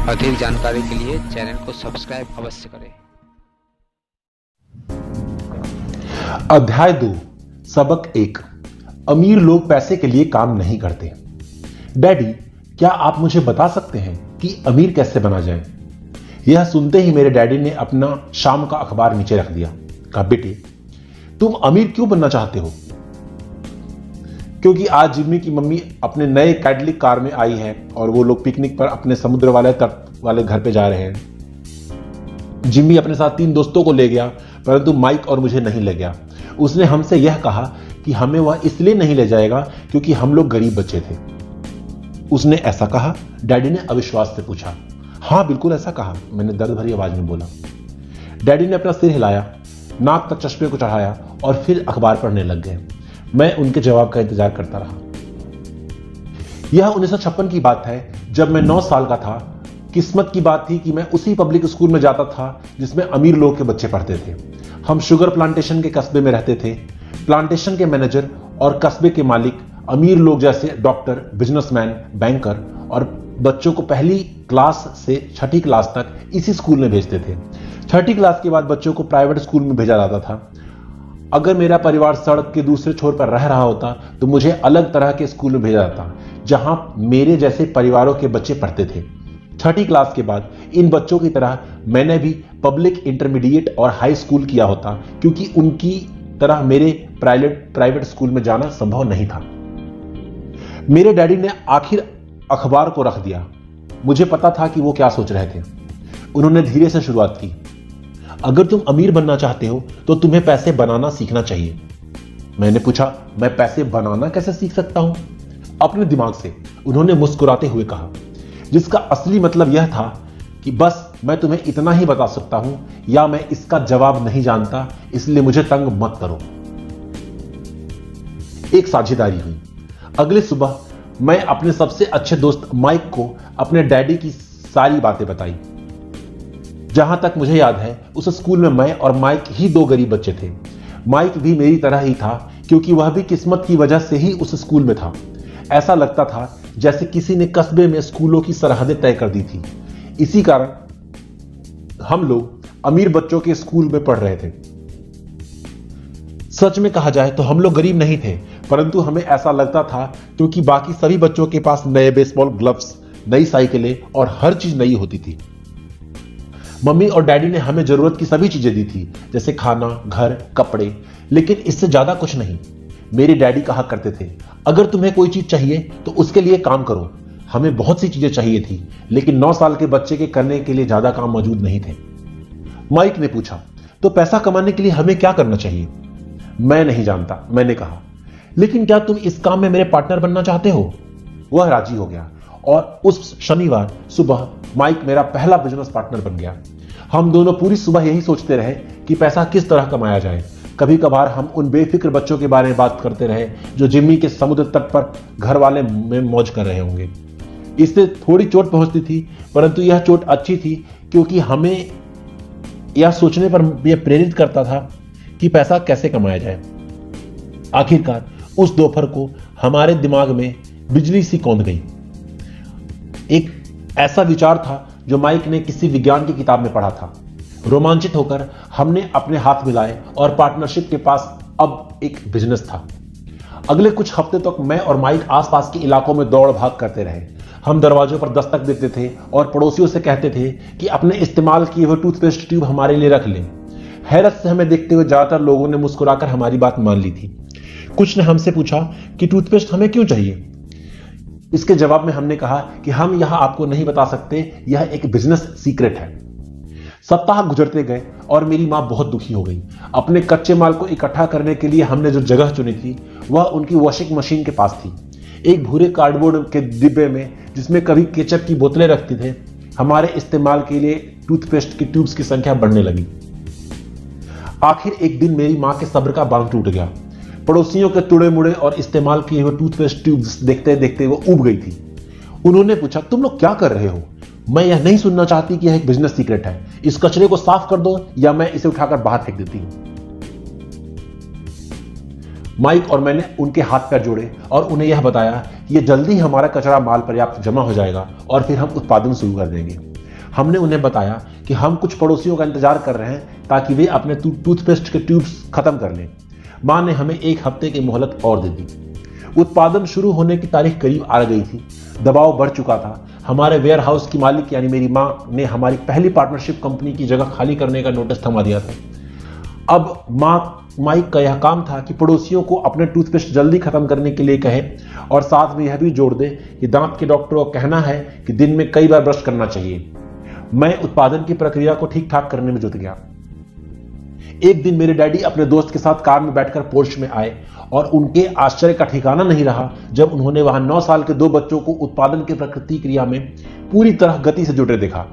अधिक जानकारी के लिए चैनल को सब्सक्राइब अवश्य करें। अध्याय 2 सबक 1 अमीर लोग पैसे के लिए काम नहीं करते। डैडी, क्या आप मुझे बता सकते हैं कि अमीर कैसे बना जाए? यह सुनते ही मेरे डैडी ने अपना शाम का अखबार नीचे रख दिया। कहा, बेटे तुम अमीर क्यों बनना चाहते हो? क्योंकि आज जिम्मी की मम्मी अपने नए कैडलिक कार में आई है और वो लोग पिकनिक पर अपने समुद्र वाले तट वाले घर पे जा रहे हैं। जिम्मी अपने साथ 3 दोस्तों को ले गया, परंतु माइक और मुझे नहीं ले गया। उसने हमसे यह कहा कि हमें वह इसलिए नहीं ले जाएगा क्योंकि हम लोग गरीब बच्चे थे। उसने ऐसा कहा? डैडी ने अविश्वास से पूछा। हाँ बिल्कुल ऐसा कहा, मैंने दर्द भरी आवाज में बोला। डैडी ने अपना सिर हिलाया, नाक तक चश्मे को चढ़ाया और फिर अखबार पढ़ने लग गए। मैं उनके जवाब का इंतजार करता रहा। यह 1956 की बात है, जब मैं 9 साल का था। किस्मत की बात थी कि मैं उसी पब्लिक स्कूल में जाता था जिसमें अमीर लोग के बच्चे पढ़ते थे। हम शुगर प्लांटेशन के कस्बे में रहते थे। प्लांटेशन के मैनेजर और कस्बे के मालिक अमीर लोग जैसे डॉक्टर, बिजनेसमैन, बैंकर और बच्चों को पहली क्लास से 6ठी क्लास तक इसी स्कूल में भेजते थे। 6ठी क्लास के बाद बच्चों को प्राइवेट स्कूल में भेजा जाता था। अगर मेरा परिवार सड़क के दूसरे छोर पर रह रहा होता तो मुझे अलग तरह के स्कूल में भेजा जाता जहां मेरे जैसे परिवारों के बच्चे पढ़ते थे। 6ठी क्लास के बाद इन बच्चों की तरह मैंने भी पब्लिक इंटरमीडिएट और हाई स्कूल किया होता, क्योंकि उनकी तरह मेरे प्राइवेट स्कूल में जाना संभव नहीं था। मेरे डैडी ने आखिर अखबार को रख दिया। मुझे पता था कि वो क्या सोच रहे थे। उन्होंने धीरे से शुरुआत की। अगर तुम अमीर बनना चाहते हो तो तुम्हें पैसे बनाना सीखना चाहिए। मैंने पूछा, मैं पैसे बनाना कैसे सीख सकता हूं? अपने दिमाग से, उन्होंने मुस्कुराते हुए कहा, जिसका असली मतलब यह था कि बस मैं तुम्हें इतना ही बता सकता हूं या मैं इसका जवाब नहीं जानता, इसलिए मुझे तंग मत करो। एक साझेदारी हुई। अगले सुबह मैं अपने सबसे अच्छे दोस्त माइक को अपने डैडी की सारी बातें बताई। जहां तक मुझे याद है, उस स्कूल में मैं और माइक ही 2 गरीब बच्चे थे। माइक भी मेरी तरह ही था, क्योंकि वह भी किस्मत की वजह से ही उस स्कूल में था। ऐसा लगता था जैसे किसी ने कस्बे में स्कूलों की सरहदें तय कर दी थी। इसी कारण हम लोग अमीर बच्चों के स्कूल में पढ़ रहे थे। सच में कहा जाए तो हम लोग गरीब नहीं थे, परंतु हमें ऐसा लगता था क्योंकि बाकी सभी बच्चों के पास नए बेसबॉल ग्लव्स, नई साइकिलें और हर चीज नई होती थी। मम्मी और डैडी ने हमें जरूरत की सभी चीजें दी थी, जैसे खाना, घर, कपड़े, लेकिन इससे ज्यादा कुछ नहीं। मेरे डैडी कहा करते थे, अगर तुम्हें कोई चीज चाहिए तो उसके लिए काम करो। हमें बहुत सी चीजें चाहिए थी, लेकिन 9 साल के बच्चे के करने के लिए ज्यादा काम मौजूद नहीं थे। माइक ने पूछा, तो पैसा कमाने के लिए हमें क्या करना चाहिए? मैं नहीं जानता, मैंने कहा, लेकिन क्या तुम इस काम में मेरे पार्टनर बनना चाहते हो? वह राजी हो गया और उस शनिवार सुबह माइक मेरा पहला बिजनेस पार्टनर बन गया। हम दोनों पूरी सुबह यही सोचते रहे कि पैसा किस तरह कमाया जाए। कभी कभार हम उन बेफिक्र बच्चों के बारे में बात करते रहे जो जिम्मी के समुद्र तट पर घर वाले में मौज कर रहे होंगे। इससे थोड़ी चोट पहुंचती थी, परंतु यह चोट अच्छी थी क्योंकि हमें यह सोचने पर यह प्रेरित करता था कि पैसा कैसे कमाया जाए। आखिरकार उस दोपहर को हमारे दिमाग में बिजली सी कौंध गई। एक ऐसा विचार था जो माइक ने किसी विज्ञान की किताब में पढ़ा था। रोमांचित होकर हमने अपने हाथ मिलाए और पार्टनरशिप के पास अब एक बिजनेस था। अगले कुछ हफ्ते तक मैं और माइक आसपास के इलाकों में दौड़ भाग करते रहे। हम दरवाजों पर दस्तक देते थे और पड़ोसियों से कहते थे कि अपने इस्तेमाल किए हुए टूथपेस्ट ट्यूब हमारे लिए रख लें। हैरत से हमें देखते हुए ज्यादातर लोगों ने मुस्कुराकर हमारी बात मान ली थी। कुछ ने हमसे पूछा कि टूथपेस्ट हमें क्यों चाहिए। इसके जवाब में हमने कहा कि हम यहां आपको नहीं बता सकते, यह एक बिजनेस सीक्रेट है। सप्ताह गुजरते गए और मेरी मां बहुत दुखी हो गई। अपने कच्चे माल को इकट्ठा करने के लिए हमने जो जगह चुनी थी वह उनकी वॉशिंग मशीन के पास थी। एक भूरे कार्डबोर्ड के डिब्बे में, जिसमें कभी केचप की बोतलें रखते थे, हमारे इस्तेमाल के लिए टूथपेस्ट की ट्यूब्स की संख्या बढ़ने लगी। आखिर एक दिन मेरी मां के सब्र का बांध टूट गया। पड़ोसियों के तुड़े मुड़े और इस्तेमाल किए हुए टूथपेस्ट ट्यूब्स देखते देखते वो ऊब गई थी। उन्होंने पूछा, तुम लोग क्या कर रहे हो? मैं यह नहीं सुनना चाहती कि यह एक बिजनेस सीक्रेट है। इस कचरे को साफ कर दो या मैं इसे उठाकर बाहर फेंक देती हूं। माइक और मैंने उनके हाथ पैर जोड़े और उन्हें यह बताया कि यह जल्दी ही हमारा कचरा माल पर्याप्त जमा हो जाएगा और फिर हम उत्पादन शुरू कर देंगे। हमने उन्हें बताया कि हम कुछ पड़ोसियों का इंतजार कर रहे हैं ताकि वे अपने टूथपेस्ट के ट्यूब्स खत्म कर लें। मां ने हमें 1 हफ्ते की मोहलत और दे दी। उत्पादन शुरू होने की तारीख करीब आ गई थी। दबाव बढ़ चुका था। हमारे वेयर हाउस की मालिक यानी मेरी मां ने हमारी पहली पार्टनरशिप कंपनी की जगह खाली करने का नोटिस थमा दिया था। अब माइक का यह काम था कि पड़ोसियों को अपने टूथपेस्ट जल्दी खत्म करने के लिए कहे और साथ में यह भी जोड़ दे कि दांत के डॉक्टरों का कहना है कि दिन में कई बार ब्रश करना चाहिए। मैं उत्पादन की प्रक्रिया को ठीक ठाक करने में जुट गया। एक दिन मेरे डैडी अपने दोस्त के साथ कार में बैठकर पोर्च में आए और उनके आश्चर्य का ठिकाना नहीं रहा जब उन्होंने वहां 9 साल के 2 बच्चों को उत्पादन की प्रक्रिया में पूरी तरह गति से जुटे देखा।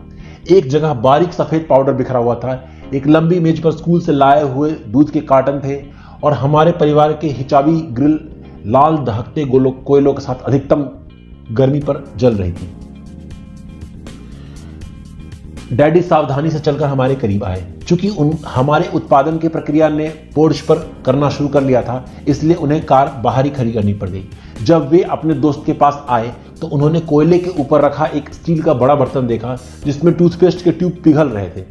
एक जगह बारीक सफेद पाउडर बिखरा हुआ था, एक लंबी मेज पर स्कूल से लाए हुए दूध के कार्टन थे और हमारे परिवार के हिचाबी ग्रिल लाल दहकते कोयलों के साथ अधिकतम गर्मी पर जल रही थी। डैडी सावधानी से चलकर हमारे करीब आए। चूंकि हमारे उत्पादन की प्रक्रिया ने पोर्च पर करना शुरू कर लिया था, इसलिए उन्हें कार बाहर ही खड़ी करनी पड़ गई। जब वे अपने दोस्त के पास आए तो उन्होंने कोयले के ऊपर रखा एक स्टील का बड़ा बर्तन देखा जिसमें टूथपेस्ट के ट्यूब पिघल रहे थे।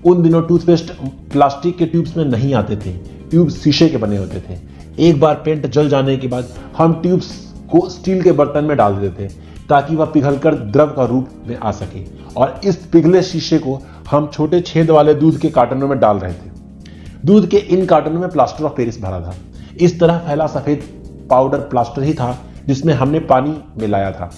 उन दिनों टूथपेस्ट प्लास्टिक के ट्यूब्स में नहीं आते थे, ट्यूब शीशे के बने होते थे। एक बार पेंट जल जाने के बाद हम ट्यूब्स को स्टील के बर्तन में डाल देते थे ताकि वह पिघलकर द्रव का रूप में आ सके और इस पिघले शीशे को हम छोटे छेद वाले दूध के कार्टनों में डाल रहे थे। दूध के इन कार्टनों में प्लास्टर ऑफ पेरिस भरा था। इस तरह फैला सफेद पाउडर प्लास्टर ही था जिसमें हमने पानी मिलाया था।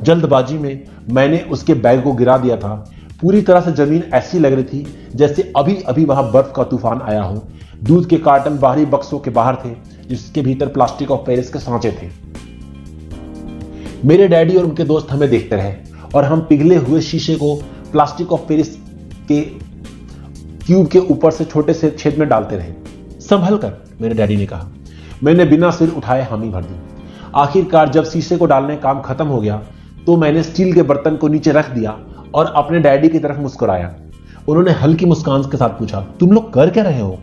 जल्दबाजी में मैंने उसके बैग को गिरा दिया था। पूरी तरह से जमीन ऐसी लग रही थी जैसे अभी अभी वहां बर्फ का तूफान आया हो। दूध के कार्टन बाहरी बक्सों के बाहर थे जिसके भीतर प्लास्टिक ऑफ पेरिस के सांचे थे। मेरे डैडी और उनके दोस्त हमें देखते रहे और हम पिघले हुए शीशे को प्लास्टिक ऑफ पेरिस के ट्यूब के ऊपर से छोटे से छेद में डालते रहे। संभल कर, मेरे डैडी ने कहा। मैंने बिना सिर उठाए हामी भर दी। आखिरकार जब शीशे को डालने काम खत्म हो गया तो मैंने स्टील के बर्तन को नीचे रख दिया और अपने डैडी की तरफ मुस्कुराया। उन्होंने हल्की मुस्कान के साथ पूछा, तुम लोग कर क्या रहे हो?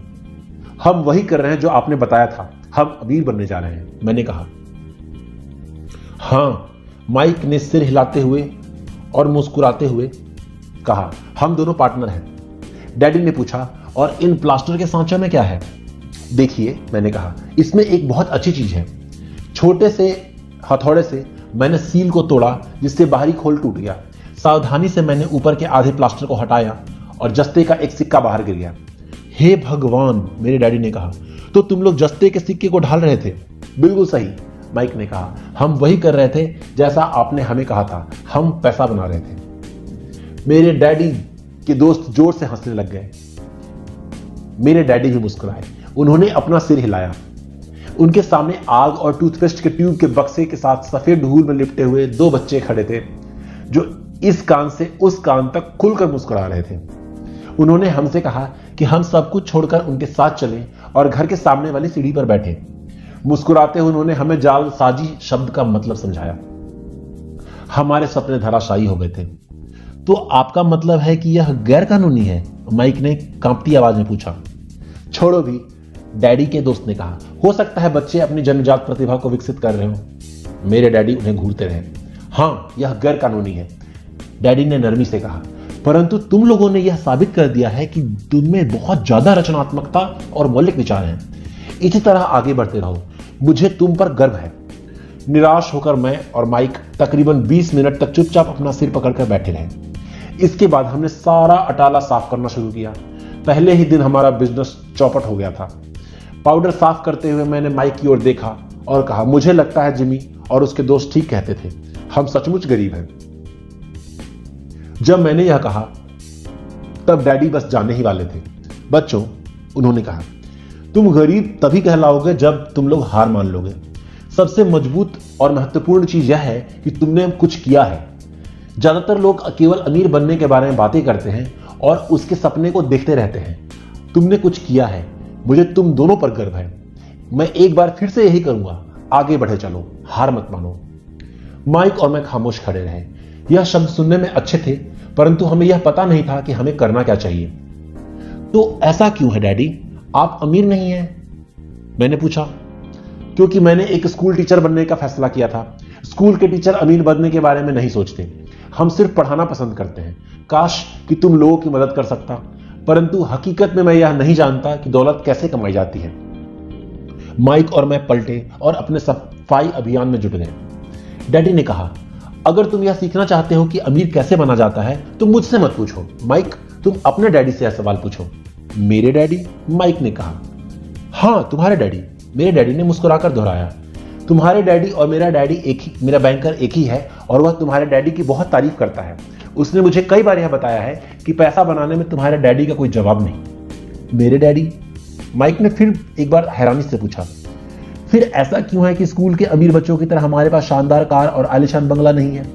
हम वही कर रहे हैं जो आपने बताया था, हम अमीर बनने जा रहे हैं, मैंने कहा। हां, माइक ने सिर हिलाते हुए और मुस्कुराते हुए कहा, हम दोनों पार्टनर हैं। डैडी ने पूछा, और इन प्लास्टर के सांचे में क्या है? देखिए, मैंने कहा, इसमें एक बहुत अच्छी चीज है। छोटे से हथौड़े से मैंने सील को तोड़ा जिससे बाहरी खोल टूट गया। सावधानी से मैंने ऊपर के आधे प्लास्टर को हटाया और जस्ते का एक सिक्का बाहर गिर गया। हे भगवान, मेरे डैडी ने कहा, तो तुम लोग जस्ते के सिक्के को ढाल रहे थे? बिल्कुल सही, माइक ने कहा, हम वही कर रहे थे जैसा आपने हमें कहा था, हम पैसा बना रहे थे। मेरे डैडी के दोस्त जोर से हंसने लग गए। मेरे डैडी भी मुस्कुराए। उन्होंने अपना सिर हिलाया। उनके सामने आग और टूथपेस्ट के ट्यूब के बक्से के साथ सफेद धूल में लिपटे हुए 2 बच्चे खड़े थे जो इस कान से उस कान तक खुलकर मुस्कुरा रहे थे। उन्होंने हमसे कहा कि हम सब कुछ छोड़कर उनके साथ चलें और घर के सामने वाली सीढ़ी पर बैठे। मुस्कुराते हुए उन्होंने हमें जालसाजी शब्द का मतलब समझाया। हमारे सपने धराशायी हो गए थे। तो आपका मतलब है कि यह गैर कानूनी है? माइक ने कांपती आवाज में पूछा। छोड़ो भी, डैडी के दोस्त ने कहा, हो सकता है बच्चे अपनी जन्मजात प्रतिभा को विकसित कर रहे हो। मेरे डैडी उन्हें घूरते रहे। हां, यह गैर कानूनी है, डैडी ने नरमी से कहा, परंतु तुम लोगों ने यह साबित कर दिया है कि तुम में बहुत ज्यादा रचनात्मकता और मौलिक विचार हैं। इसी तरह आगे बढ़ते रहो, मुझे तुम पर गर्व है। निराश होकर मैं और माइक तकरीबन 20 मिनट तक चुपचाप अपना सिर पकड़कर बैठे रहे। इसके बाद हमने सारा अटाला साफ करना शुरू किया। पहले ही दिन हमारा बिजनेस चौपट हो गया था। पाउडर साफ करते हुए मैंने माइक की ओर देखा और कहा, मुझे लगता है जिमी और उसके दोस्त ठीक कहते थे, हम सचमुच गरीब हैं। जब मैंने यह कहा तब डैडी बस जाने ही वाले थे। बच्चों, उन्होंने कहा, तुम गरीब तभी कहलाओगे जब तुम लोग हार मान लोगे। सबसे मजबूत और महत्वपूर्ण चीज यह है कि तुमने कुछ किया है। ज्यादातर लोग केवल अमीर बनने के बारे में बातें करते हैं और उसके सपने को देखते रहते हैं। तुमने कुछ किया है। मुझे तुम दोनों पर गर्व है। मैं एक बार फिर से यही करूंगा, आगे बढ़े चलो, हार मत मानो। माइक और मैं खामोश खड़े रहे। यह शब्द सुनने में अच्छे थे, परंतु हमें यह पता नहीं था कि हमें करना क्या चाहिए। तो ऐसा क्यों है डैडी, आप अमीर नहीं हैं? मैंने पूछा। क्योंकि मैंने एक स्कूल टीचर बनने का फैसला किया था। स्कूल के टीचर अमीर बनने के बारे में नहीं सोचते, हम सिर्फ पढ़ाना पसंद करते हैं। काश कि तुम लोगों की मदद कर सकता, परंतु हकीकत में मैं यह नहीं जानता कि दौलत कैसे कमाई जाती है। माइक और मैं पलटे और अपने सफाई अभियान में जुट गए। डैडी ने कहा, अगर तुम यह सीखना चाहते हो कि अमीर कैसे बना जाता है तो मुझसे मत पूछो माइक, तुम अपने डैडी से यह सवाल पूछो। मेरे डैडी? माइक ने कहा। हां, तुम्हारे डैडी, मेरे डैडी ने मुस्कुराकर दोहराया। तुम्हारे डैडी और मेरा डैडी एक ही, मेरा बैंकर एक ही है और वह तुम्हारे डैडी की बहुत तारीफ करता है। उसने मुझे कई बार यह बताया है कि पैसा बनाने में तुम्हारे डैडी का कोई जवाब नहीं। मेरे डैडी? माइक ने फिर एक बार हैरानी से पूछा। फिर ऐसा क्यों है कि स्कूल के अमीर बच्चों की तरह हमारे पास शानदार कार और आलीशान बंगला नहीं है?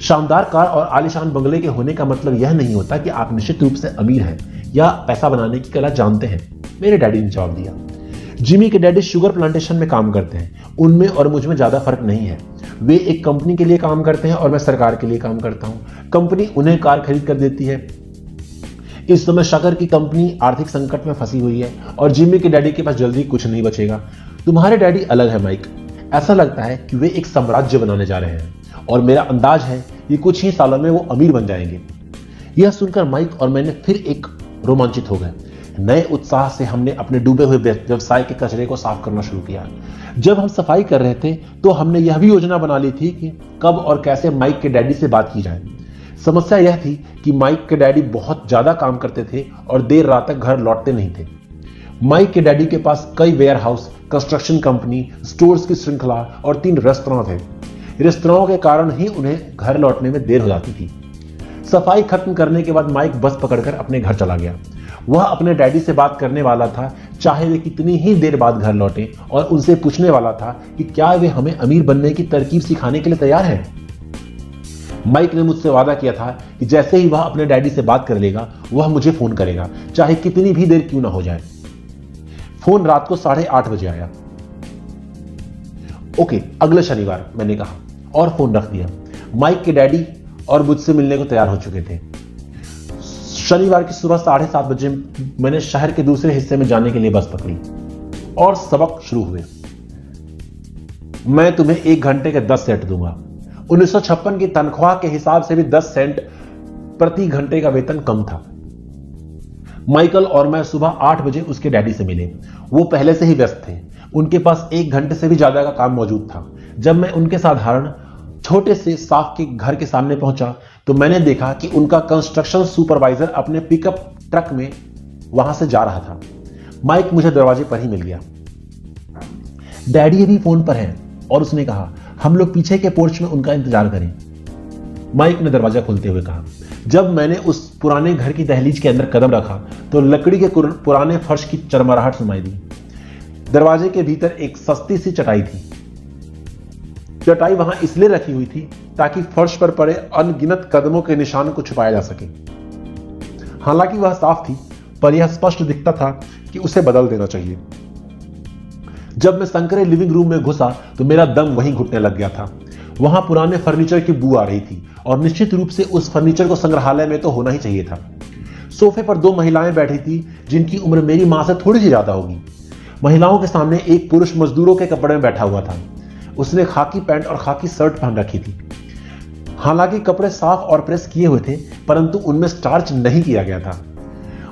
शानदार कार और आलीशान बंगले के होने का मतलब यह नहीं होता कि आप निश्चित रूप से अमीर हैं या पैसा बनाने की कला जानते हैं, मेरे डैडी ने जवाब दिया। जिमी के डैडी शुगर प्लांटेशन में काम करते हैं, उनमें और मुझ में ज्यादा फर्क नहीं है। वे एक कंपनी के लिए काम करते हैं और मैं सरकार के लिए काम करता हूं। कंपनी उन्हें कार खरीद कर देती है। इस समय शक्कर की कंपनी आर्थिक संकट में फंसी हुई है और जिमी के डैडी के पास जल्दी कुछ नहीं बचेगा। तुम्हारे डैडी अलग है माइक, ऐसा लगता है कि वे एक साम्राज्य बनाने जा रहे हैं और मेरा अंदाज है कि कुछ ही सालों में वो अमीर बन जाएंगे। यह सुनकर माइक और मैंने फिर एक रोमांचित हो गए। नए उत्साह से हमने अपने डूबे हुए व्यवसाय के कचरे को साफ करना शुरू किया। जब हम सफाई कर रहे थे तो हमने यह भी योजना बना ली थी कि कब और कैसे माइक के डैडी से बात की जाए। समस्या यह थी कि माइक के डैडी बहुत ज्यादा काम करते थे और देर रात तक घर लौटते नहीं थे। माइक के डैडी के पास कई warehouse, construction company, stores की श्रृंखला और 3 रेस्तरां थे। रेस्तराओं के कारण ही उन्हें घर लौटने में देर हो जाती थी। सफाई खत्म करने के बाद माइक बस पकड़कर अपने घर चला गया। वह अपने डैडी से बात करने वाला था, चाहे वे कितनी ही देर बाद घर लौटे, और उनसे पूछने वाला था कि क्या वे हमें अमीर बनने की तरकीब सिखाने के लिए तैयार हैं। माइक ने मुझसे वादा किया था कि जैसे ही वह अपने डैडी से बात कर लेगा वह मुझे फोन करेगा, चाहे कितनी भी देर क्यों ना हो जाए। फोन रात को 8:30 बजे आया। ओके, अगले शनिवार, मैंने कहा और फोन रख दिया। माइक के डैडी और मुझसे मिलने को तैयार हो चुके थे। शनिवार की सुबह 7:30 बजे मैंने शहर के दूसरे हिस्से में जाने के लिए बस पकड़ी और सबक शुरू हुए। मैं तुम्हें 1 घंटे के 10 सेंट दूंगा। 1956 की तनख्वाह के हिसाब से भी 10 सेंट प्रति घंटे का वेतन कम था। माइकल और मैं सुबह 8 बजे उसके डैडी से मिले। वो पहले से ही व्यस्त थे, उनके पास 1 घंटे से भी ज्यादा का काम मौजूद था। जब मैं उनके साधारण छोटे से साफ के घर के सामने पहुंचा तो मैंने देखा कि उनका कंस्ट्रक्शन सुपरवाइजर अपने पिकअप ट्रक में वहां से जा रहा था। माइक मुझे दरवाजे पर ही मिल गया। डैडी अभी फोन पर हैं और उसने कहा हम लोग पीछे के पोर्च में उनका इंतजार करें। माइक ने दरवाजा खोलते हुए कहा। जब मैंने उस पुराने घर की दहलीज के अंदर कदम रखा तो लकड़ी के पुराने फर्श की चरमराहट सुनाई दी। दरवाजे के भीतर एक सस्ती सी चटाई थी। चटाई वहां इसलिए रखी हुई थी ताकि फर्श पर पड़े अनगिनत कदमों के निशान को छुपाया जा सके। हालांकि वह साफ थी, पर यह स्पष्ट दिखता था कि उसे बदल देना चाहिए। जब मैं संकरे लिविंग रूम में घुसा तो मेरा दम वहीं घुटने लग गया था। वहां पुराने फर्नीचर की बू आ रही थी और निश्चित रूप से उस फर्नीचर को संग्रहालय में तो होना ही चाहिए था। सोफे पर 2 महिलाएं बैठी थी जिनकी उम्र मेरी मां से थोड़ी सी ज्यादा होगी। महिलाओं के सामने एक पुरुष मजदूरों के कपड़े में बैठा हुआ था। उसने खाकी पैंट और खाकी शर्ट पहन रखी थी। हालांकि कपड़े साफ और प्रेस किए हुए थे, परंतु उनमें स्टार्च नहीं किया गया था।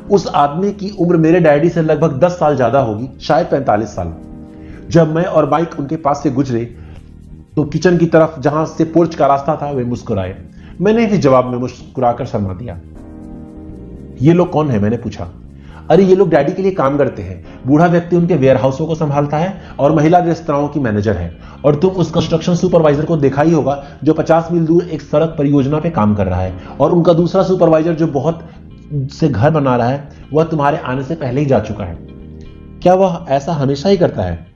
उस आदमी की उम्र मेरे डैडी से लगभग 10 साल ज्यादा होगी, शायद 45 साल। जब मैं और माइक उनके पास से गुजरे तो किचन की तरफ जहां से पोर्च का रास्ता था वे मुस्कुराए। मैंने भी जवाब में मुस्कुराकर शर्मा दिया। ये लोग कौन है? मैंने पूछा। अरे ये लोग डैडी के लिए काम करते हैं। बूढ़ा व्यक्ति उनके वेयर हाउसों को संभालता है और महिला रेस्तराओं की मैनेजर है। और तुम उस कंस्ट्रक्शन सुपरवाइजर को देखा ही होगा जो 50 मील दूर एक सड़क परियोजना पे काम कर रहा है। और उनका दूसरा सुपरवाइजर जो बहुत से घर बना रहा है वह तुम्हारे आने से पहले ही जा चुका है। क्या वह ऐसा हमेशा ही करता है?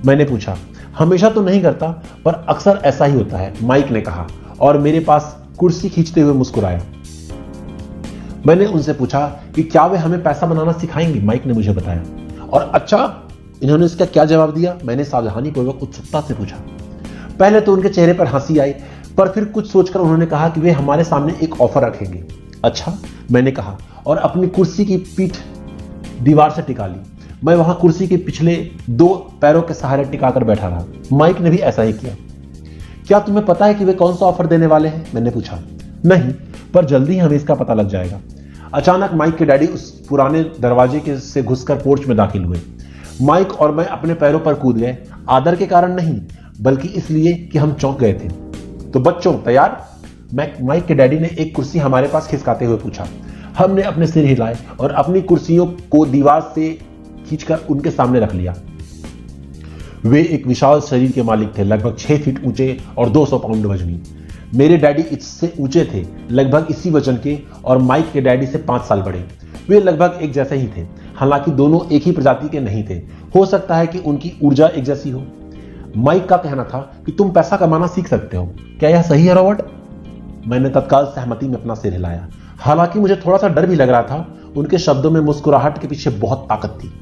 मैंने पूछा। हमेशा तो नहीं करता, पर अक्सर ऐसा ही होता है, माइक ने कहा और मेरे पास कुर्सी खींचते हुए मुस्कुराया। मैंने उनसे पूछा कि क्या वे हमें पैसा बनाना सिखाएंगे? माइक ने मुझे बताया। और अच्छा, इन्होंने इसका क्या जवाब दिया? मैंने सावधानी पूर्वक उत्सुकता से पूछा। पहले तो उनके चेहरे पर हंसी आई, पर फिर कुछ सोचकर उन्होंने कहा कि वे हमारे सामने एक ऑफर रखेंगे। अच्छा, मैंने कहा और अपनी कुर्सी की पीठ दीवार से टिका ली। मैं वहां कुर्सी के पिछले 2 पैरों के सहारे टिकाकर बैठा रहा। माइक ने भी ऐसा ही किया। क्या तुम्हें पता है कि वे कौन सा ऑफर देने वाले हैं? मैंने पूछा। नहीं, पर जल्दी ही हमें इसका पता लग जाएगा। अचानक माइक के डैडी उस पुराने दरवाजे से घुसकर पोर्च में दाखिल हुए। माइक और मैं अपने पैरों पर कूद गए, आदर के कारण नहीं, बल्कि इसलिए कि हम चौंक गए थे। तो बच्चों तैयार? माइक के डैडी ने एक कुर्सी हमारे पास खिसकाते हुए पूछा। हमने अपने सिर हिलाए और अपनी कुर्सियों को दीवार से खींचकर उनके सामने रख लिया। वे एक विशाल शरीर के मालिक थे, लगभग 6 फीट ऊंचे और 200 पाउंड वजनी। मेरे डैडी इससे ऊंचे थे, लगभग इसी वजन के, और माइक के डैडी से 5 साल बड़े। वे लगभग एक जैसे ही थे, हालांकि दोनों एक ही प्रजाति के नहीं थे। हो सकता है कि उनकी ऊर्जा एक जैसी हो। माइक का कहना था कि तुम पैसा कमाना सीख सकते हो। क्या यह सही है रॉबर्ट? मैंने तत्काल सहमति में अपना सिर हिलाया। हालांकि मुझे थोड़ा सा डर भी लग रहा था। उनके शब्दों में मुस्कुराहट के पीछे बहुत ताकत थी।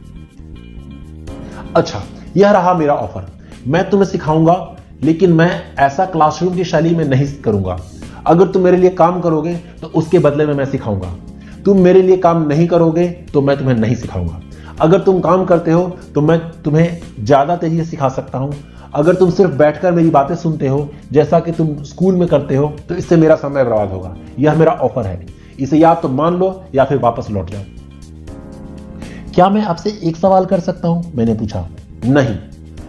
अच्छा, यह रहा मेरा ऑफर। मैं तुम्हें सिखाऊंगा, लेकिन मैं ऐसा क्लासरूम की शैली में नहीं करूंगा। अगर तुम मेरे लिए काम करोगे तो उसके बदले में मैं सिखाऊंगा। तुम मेरे लिए काम नहीं करोगे तो मैं तुम्हें नहीं सिखाऊंगा। अगर तुम काम करते हो तो मैं तुम्हें ज्यादा तेजी से सिखा सकता हूं। अगर तुम सिर्फ बैठकर मेरी बातें सुनते हो जैसा कि तुम स्कूल में करते हो तो इससे मेरा समय बर्बाद होगा। यह मेरा ऑफर है। इसे या तो मान लो या फिर वापस लौट जाओ। क्या मैं आपसे एक सवाल कर सकता हूं? मैंने पूछा। नहीं,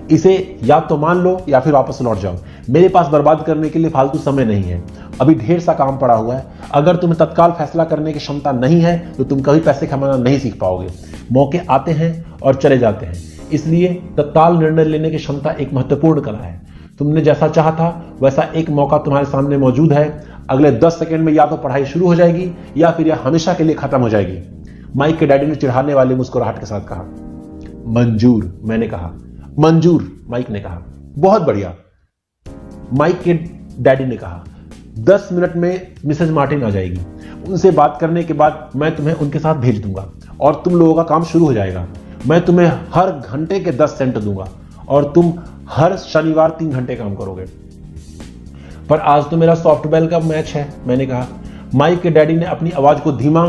इसे या तो मान लो या फिर वापस लौट जाओ। मेरे पास बर्बाद करने के लिए फालतू समय नहीं है। अभी ढेर सा काम पड़ा हुआ है। अगर तुम्हें तत्काल फैसला करने की क्षमता नहीं है तो तुम कभी पैसे कमाना नहीं सीख पाओगे। मौके आते हैं और चले जाते हैं, इसलिए तत्काल निर्णय लेने की क्षमता एक महत्वपूर्ण कला है। तुमने जैसा चाहा था वैसा एक मौका तुम्हारे सामने मौजूद है। अगले 10 सेकंड में या तो पढ़ाई शुरू हो जाएगी या फिर यह हमेशा के लिए खत्म हो जाएगी। माइक के डैडी ने चिढ़ाने वाली मुस्कुराहट के साथ कहा। मंजूर, मैंने कहा। मंजूर, माइक ने कहा। बहुत बढ़िया, माइक के डैडी ने कहा। 10 मिनट में मिसेज मार्टिन आ जाएगी। उनसे बात करने के बाद मैं तुम्हें उनके साथ भेज दूंगा और तुम लोगों का काम शुरू हो जाएगा। मैं तुम्हें हर घंटे के 10 सेंट दूंगा और तुम हर शनिवार 3 घंटे काम करोगे। पर आज तो मेरा सॉफ्टबॉल का मैच है, मैंने कहा। माइक के डैडी ने अपनी आवाज को धीमा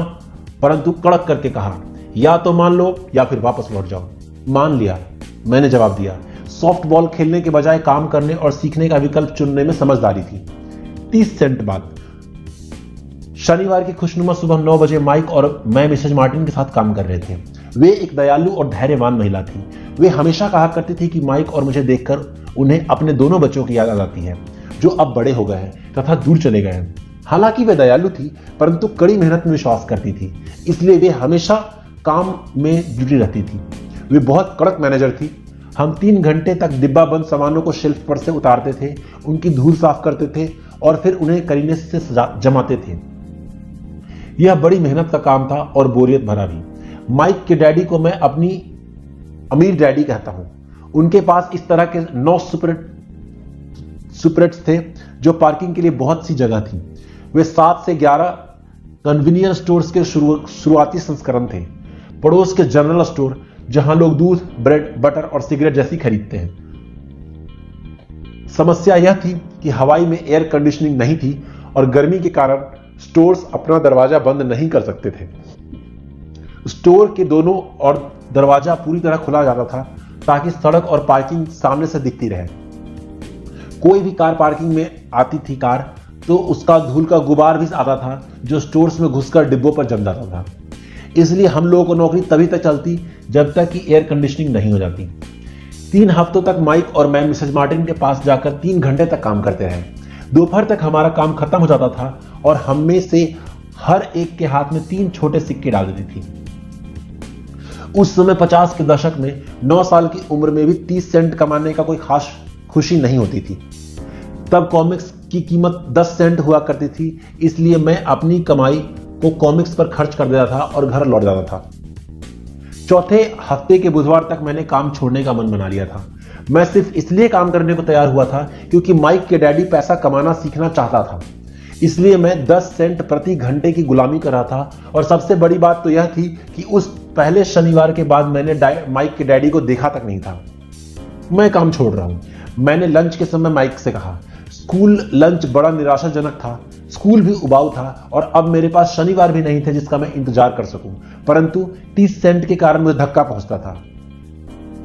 परंतु कड़क करके कहा। या तो मान लो या फिर वापस लौट जाओ। मान लिया, मैंने जवाब दिया। सॉफ्टबॉल खेलने के बजाय काम करने और सीखने का विकल्प चुनने में समझदारी थी। 30 सेंट बाद शनिवार की खुशनुमा सुबह 9 बजे माइक और मैं मिसेज मार्टिन के साथ काम कर रहे थे। वे एक दयालु और धैर्यवान महिला थी। वे हमेशा कहा करती थी कि माइक और मुझे देखकर उन्हें अपने दोनों बच्चों की याद आ जाती है जो अब बड़े हो गए हैं तथा दूर चले गए हैं। हालांकि वे दयालु थी परंतु कड़ी मेहनत में विश्वास करती थी, इसलिए वे हमेशा काम में जुटी रहती थी। वे बहुत कड़क मैनेजर थी। हम 3 घंटे तक डिब्बाबंद सामानों को शेल्फ पर से उतारते थे, उनकी धूल साफ करते थे और फिर उन्हें करीने से जमाते थे। यह बड़ी मेहनत का काम था और बोरियत भरा भी। माइक के डैडी को मैं अपनी अमीर डैडी कहता हूं। उनके पास इस तरह के 9 सुपरेट्स थे जो पार्किंग के लिए बहुत सी जगह थी। वे 7 से 11 कन्वीनियंस स्टोर्स के शुरुआती संस्करण थे। पड़ोस के जनरल स्टोर जहां लोग दूध, ब्रेड, बटर और सिगरेट जैसी खरीदते हैं। समस्या यह थी कि हवाई में एयर कंडीशनिंग नहीं थी और गर्मी के कारण स्टोर्स अपना दरवाजा बंद नहीं कर सकते थे। स्टोर के दोनों और दरवाजा पूरी तरह खुला जाता था ताकि सड़क और पार्किंग सामने से दिखती रहे। कोई भी कार पार्किंग में आती थी कार तो उसका धूल का गुबार भी आता था जो स्टोर्स में घुसकर डिब्बों पर जम जाता था। इसलिए हम लोगों को नौकरी तभी तक चलती जब तक कि एयर कंडीशनिंग नहीं हो जाती। 3 हफ्तों तक माइक और मैं मिसेज मार्टिन के पास जाकर 3 घंटे तक काम करते रहे। दोपहर तक हमारा काम खत्म हो जाता था और हम में से हर एक के हाथ में 3 छोटे सिक्के डाल देती थी। उस समय 50 के दशक में 9 साल की उम्र में भी 30 सेंट कमाने का कोई खास खुशी नहीं होती थी। तब कॉमिक्स की कीमत 10 सेंट हुआ करती थी, इसलिए मैं अपनी कमाई को कॉमिक्स पर खर्च कर देता था और घर लौट जाता था। चौथे हफ्ते के बुधवार तक मैंने काम छोड़ने का मन बना लिया था। मैं सिर्फ इसलिए काम करने को तैयार हुआ था क्योंकि माइक के डैडी पैसा कमाना सीखना चाहता था। इसलिए मैं 10 सेंट प्रति घंटे की गुलामी कर रहा था। और सबसे बड़ी बात तो यह थी कि उस पहले शनिवार के बाद मैंने माइक के डैडी को देखा तक नहीं था। मैं काम छोड़ रहा हूं, मैंने लंच के समय माइक से कहा। स्कूल लंच बड़ा निराशाजनक था, स्कूल भी उबाऊ था और अब मेरे पास शनिवार भी नहीं थे जिसका मैं इंतजार कर सकूं। परंतु 30 सेंट के कारण मुझे धक्का पहुंचता था।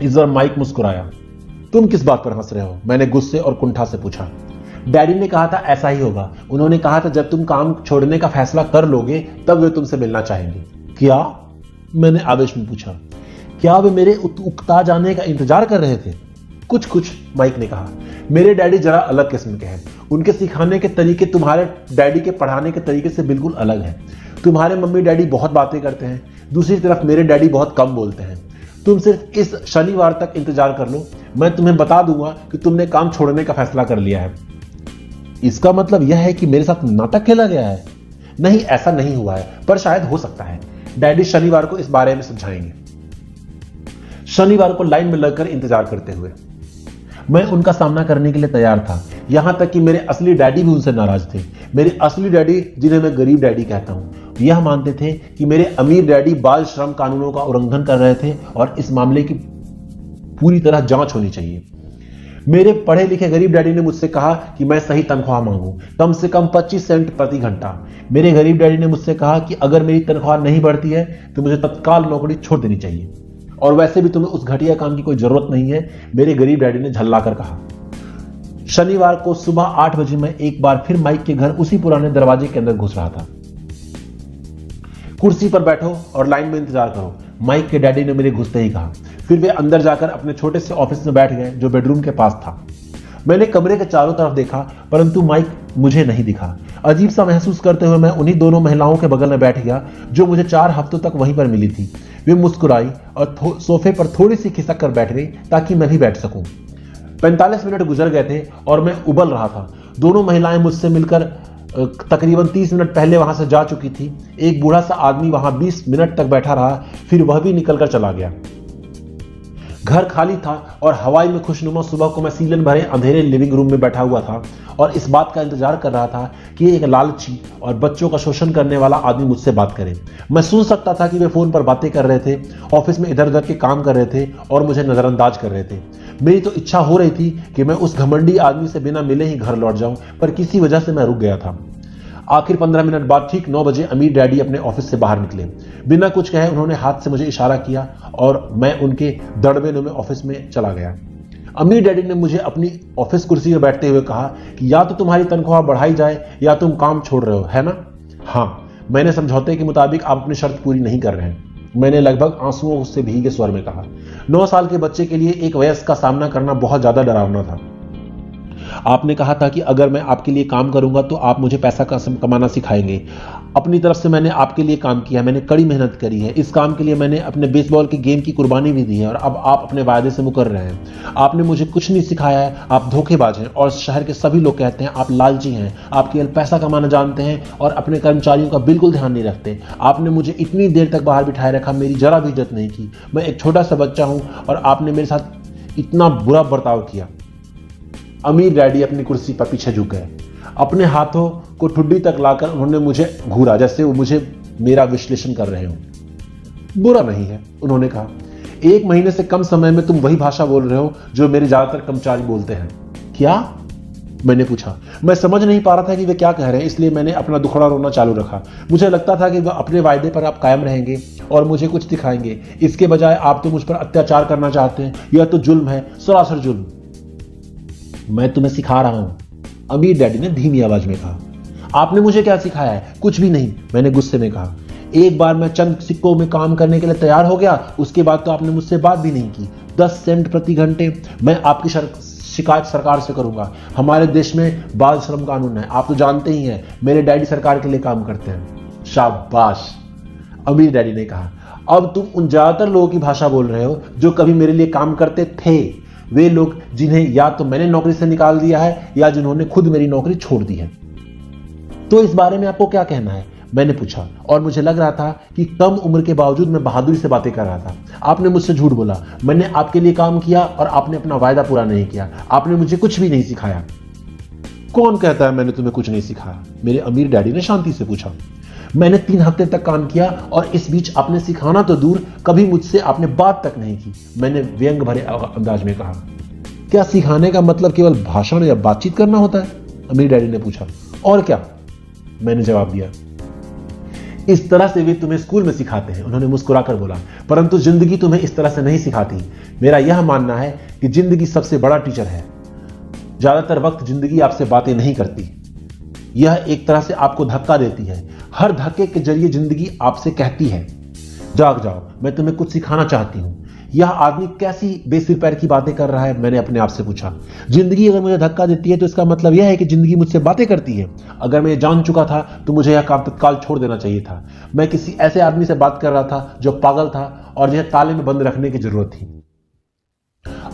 इस बार माइक मुस्कुराया। तुम किस बात पर हंस रहे हो? मैंने गुस्से और कुंठा से पूछा। डैडी ने कहा था ऐसा ही होगा। उन्होंने कहा था जब तुम काम छोड़ने का फैसला कर लोगे तब वे तुमसे मिलना चाहेंगे। क्या? मैंने आवेश में पूछा। क्या वे मेरे उकता जाने का इंतजार कर रहे थे? कुछ कुछ, माइक ने कहा। मेरे डैडी जरा अलग किस्म के हैं। उनके सिखाने के तरीके तुम्हारे डैडी के पढ़ाने के तरीके से बिल्कुल अलग है। तुम्हारे मम्मी डैडी बहुत बातें करते हैं, दूसरी तरफ मेरे डैडी बहुत कम बोलते हैं। तुम सिर्फ इस शनिवार तक इंतजार कर लो, मैं तुम्हें बता दूंगा कि तुमने काम छोड़ने का फैसला कर लिया है। इसका मतलब यह है कि मेरे साथ नाटक खेला गया है? नहीं, ऐसा नहीं हुआ है, पर शायद हो सकता है। डैडी शनिवार को इस बारे में समझाएंगे। शनिवार को लाइन में लगकर इंतजार करते हुए मैं उनका सामना करने के लिए तैयार था। यहां तक कि मेरे असली डैडी भी उनसे नाराज थे। मेरे असली डैडी, जिन्हें मैं गरीब डैडी कहता हूं, यह मानते थे कि मेरे अमीर डैडी बाल श्रम कानूनों का उल्लंघन कर रहे थे और इस मामले की पूरी तरह जांच होनी चाहिए। मेरे पढ़े लिखे गरीब डैडी ने मुझसे कहा कि मैं सही तनख्वाह मांगू, कम से कम 25 सेंट प्रति घंटा। मेरे गरीब डैडी ने मुझसे कहा कि अगर मेरी तनख्वाह नहीं बढ़ती है तो मुझे तत्काल नौकरी छोड़ देनी चाहिए, और वैसे भी तुम्हें उस घटिया काम की कोई जरूरत नहीं है, मेरे गरीब डैडी ने झल्लाकर कहा। शनिवार को सुबह 8 बजे मैं एक बार फिर माइक के घर उसी पुराने दरवाजे के अंदर घुस रहा था। कुर्सी पर बैठो और लाइन में इंतजार करो, माइक के डैडी ने मेरे घुसते ही कहा। फिर वे अंदर जाकर अपने छोटे से ऑफिस में बैठ गए जो बेडरूम के पास था। मैंने कमरे के चारों तरफ देखा, परंतु माइक मुझे नहीं दिखा। अजीब सा महसूस करते हुए मैं उन्हीं दोनों महिलाओं के बगल में बैठ गया जो मुझे 4 हफ्तों तक वहीं पर मिली थी। वे मुस्कुराई और सोफे पर थोड़ी सी खिसक कर बैठ गई ताकि मैं भी बैठ सकूं। 45 मिनट गुजर गए थे और मैं उबल रहा था। दोनों महिलाएं मुझसे मिलकर तकरीबन 30 मिनट पहले वहां से जा चुकी थी। एक बूढ़ा सा आदमी वहां 20 मिनट तक बैठा रहा, फिर वह भी निकलकर चला गया। घर खाली था और हवाई में खुशनुमा सुबह को मैं सीलन भरे अंधेरे लिविंग रूम में बैठा हुआ था और इस बात का इंतजार कर रहा था कि एक लालची और बच्चों का शोषण करने वाला आदमी मुझसे बात करे। मैं सुन सकता था कि वे फोन पर बातें कर रहे थे, ऑफिस में इधर उधर के काम कर रहे थे और मुझे नजरअंदाज कर रहे थे। मेरी तो इच्छा हो रही थी कि मैं उस घमंडी आदमी से बिना मिले ही घर लौट जाऊं, पर किसी वजह से मैं रुक गया था। आखिर 15 मिनट बाद ठीक 9 बजे अमीर डैडी अपने ऑफिस से बाहर निकले। बिना कुछ कहे उन्होंने हाथ से मुझे इशारा किया और मैं उनके दड़बे में ऑफिस में चला गया। अमीर डैडी ने मुझे अपनी ऑफिस कुर्सी में बैठते हुए कहा कि या तो तुम्हारी तनख्वाह बढ़ाई जाए या तुम काम छोड़ रहे हो, है ना? हाँ, मैंने समझौते के मुताबिक आप अपनी शर्त पूरी नहीं कर रहे हैं, मैंने लगभग आंसुओं से भीगे स्वर में कहा। 9 साल के बच्चे के लिए एक वयस्क का सामना करना बहुत ज्यादा डरावना था। आपने कहा था कि अगर मैं आपके लिए काम करूंगा तो आप मुझे पैसा कमाना सिखाएंगे। अपनी तरफ से मैंने आपके लिए काम किया, मैंने कड़ी मेहनत करी है। इस काम के लिए मैंने अपने बेसबॉल के गेम की कुर्बानी भी दी है और अब आप अपने वायदे से मुकर रहे हैं। आपने मुझे कुछ नहीं सिखाया है, आप धोखेबाज हैं और शहर के सभी लोग कहते हैं आप लालची हैं। आप केवल पैसा कमाना जानते हैं और अपने कर्मचारियों का बिल्कुल ध्यान नहीं रखते। आपने मुझे इतनी देर तक बाहर बिठाए रखा, मेरी जरा भी इज्जत नहीं की। मैं एक छोटा सा बच्चा हूं और आपने मेरे साथ इतना बुरा बर्ताव किया। अमीर डैडी अपनी कुर्सी पर पीछे झुक गए। अपने हाथों को ठुड्डी तक लाकर उन्होंने मुझे घूरा जैसे वो मुझे मेरा विश्लेषण कर रहे हो। बुरा नहीं है, उन्होंने कहा। 1 महीने से कम समय में तुम वही भाषा बोल रहे हो जो मेरे ज्यादातर कर्मचारी बोलते हैं। क्या? मैंने पूछा। मैं समझ नहीं पा रहा था कि वे क्या कह रहे हैं, इसलिए मैंने अपना दुखड़ा रोना चालू रखा। मुझे लगता था कि वह अपने वायदे पर आप कायम रहेंगे और मुझे कुछ दिखाएंगे। इसके बजाय आप तो मुझ पर अत्याचार करना चाहते हैं। यह तो जुल्म है, सरासर जुल्म। मैं तुम्हें सिखा रहा हूं, अमीर डैडी ने धीमी आवाज में कहा। आपने मुझे क्या सिखाया है? कुछ भी नहीं, मैंने गुस्से में कहा। एक बार मैं चंद सिक्कों में काम करने के लिए तैयार हो गया, उसके बाद तो आपने मुझसे बात भी नहीं की। 10 सेंट प्रति घंटे। मैं आपकी शिकायत सरकार से करूंगा। हमारे देश में बाल श्रम कानून है, आप तो जानते ही हैं। मेरे डैडी सरकार के लिए काम करते हैं। शाबाश, अमीर डैडी ने कहा। अब तुम उन ज्यादातर लोगों की भाषा बोल रहे हो जो कभी मेरे लिए काम करते थे। वे लोग जिन्हें या तो मैंने नौकरी से निकाल दिया है या जिन्होंने खुद मेरी नौकरी छोड़ दी है। तो इस बारे में आपको क्या कहना है? मैंने पूछा और मुझे लग रहा था कि कम उम्र के बावजूद मैं बहादुरी से बातें कर रहा था। आपने मुझसे झूठ बोला। मैंने आपके लिए काम किया और आपने अपना वायदा पूरा नहीं किया। आपने मुझे कुछ भी नहीं सिखाया। कौन कहता है मैंने तुम्हें कुछ नहीं सिखाया? मेरे अमीर डैडी ने शांति से पूछा। मैंने 3 हफ्ते तक काम किया और इस बीच आपने सिखाना तो दूर, कभी मुझसे आपने बात तक नहीं की, मैंने व्यंग भरे अंदाज में कहा। क्या सिखाने का मतलब केवल भाषण या बातचीत करना होता है? अमीर डैडी ने पूछा। और क्या? मैंने जवाब दिया। इस तरह से वे तुम्हें स्कूल में सिखाते हैं, उन्होंने मुस्कुराकर बोला, परंतु जिंदगी तुम्हें इस तरह से नहीं सिखाती। मेरा यह मानना है कि जिंदगी सबसे बड़ा टीचर है। ज्यादातर वक्त जिंदगी आपसे बातें नहीं करती, यह एक तरह से आपको धक्का देती है। हर धक्के के जरिए जिंदगी आपसे कहती है, जाग जाओ, मैं तुम्हें कुछ सिखाना चाहती हूं। यह आदमी कैसी बेसिर पैर की बातें कर रहा है, मैंने अपने आप से पूछा। जिंदगी अगर मुझे धक्का देती है तो इसका मतलब यह है कि जिंदगी मुझसे बातें करती है। अगर मैं ये जान चुका था तो मुझे यह काम तत्काल छोड़ देना चाहिए था। मैं किसी ऐसे आदमी से बात कर रहा था जो पागल था और जिसे ताले में बंद रखने की जरूरत थी।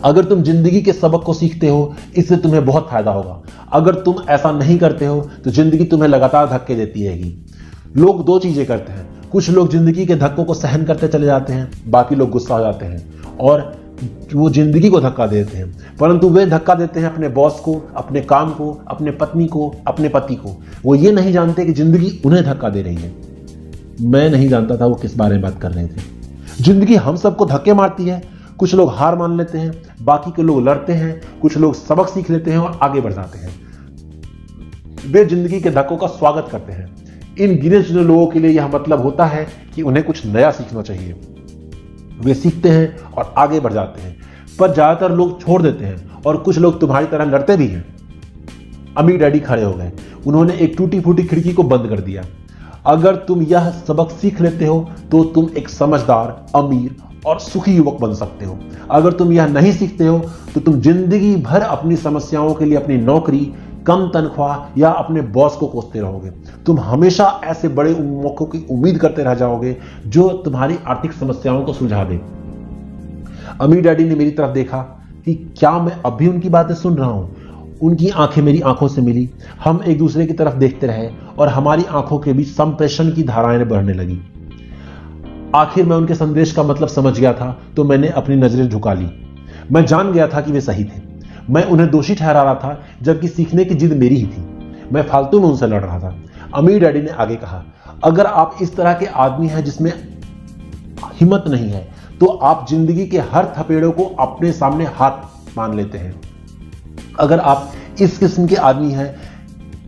अगर तुम जिंदगी के सबक को सीखते हो, इससे तुम्हें बहुत फायदा होगा। अगर तुम ऐसा नहीं करते हो तो जिंदगी तुम्हें लगातार धक्के देती रहेगी। लोग दो चीजें करते हैं, कुछ लोग जिंदगी के धक्कों को सहन करते चले जाते हैं, बाकी लोग गुस्सा हो जाते हैं और वो जिंदगी को धक्का देते हैं, परंतु वे धक्का देते हैं अपने बॉस को, अपने काम को, अपने पत्नी को, अपने पति को। वो ये नहीं जानते कि जिंदगी उन्हें धक्का दे रही है। मैं नहीं जानता था वो किस बारे में बात कर रहे थे। जिंदगी हम सबको धक्के मारती है। कुछ लोग हार मान लेते हैं, बाकी के लोग लड़ते हैं, कुछ लोग सबक सीख लेते हैं और आगे बढ़ जाते हैं। वे जिंदगी के धक्कों का स्वागत करते हैं। इन गिने चुने लोगों के लिए यह मतलब होता है कि उन्हें कुछ नया सीखना चाहिए। वे सीखते हैं और आगे बढ़ जाते हैं, पर ज्यादातर लोग छोड़ देते हैं और कुछ लोग तुम्हारी तरह लड़ते भी हैं। अम्मी डैडी खड़े हो गए। उन्होंने एक टूटी फूटी खिड़की को बंद कर दिया। अगर तुम यह सबक सीख लेते हो तो तुम एक समझदार, अमीर और सुखी युवक बन सकते हो। अगर तुम यह नहीं सीखते हो तो तुम जिंदगी भर अपनी समस्याओं के लिए अपनी नौकरी, कम तनख्वाह या अपने बॉस को कोसते रहोगे। तुम हमेशा ऐसे बड़े मौकों की उम्मीद करते रह जाओगे जो तुम्हारी आर्थिक समस्याओं को सुलझा दे। अम्मी डैडी ने मेरी तरफ देखा कि क्या मैं अब भी उनकी बातें सुन रहा हूं। उनकी आंखें मेरी आंखों से मिली। हम एक दूसरे की तरफ देखते रहे और हमारी आंखों के बीच संप्रेषण की धाराएं बढ़ने लगी। आखिर मैं उनके संदेश का मतलब समझ गया था तो मैंने अपनी नजरें झुका ली। मैं जान गया था कि वे सही थे। मैं उन्हें दोषी ठहरा रहा था, जबकि सीखने की जिद मेरी ही थी। मैं फालतू में उनसे लड़ रहा था। अम्मी डैडी ने आगे कहा, अगर आप इस तरह के आदमी हैं जिसमें हिम्मत नहीं है, तो आप जिंदगी के हर थपेड़ों को अपने सामने हाथ मान लेते हैं। अगर आप इस किस्म के आदमी हैं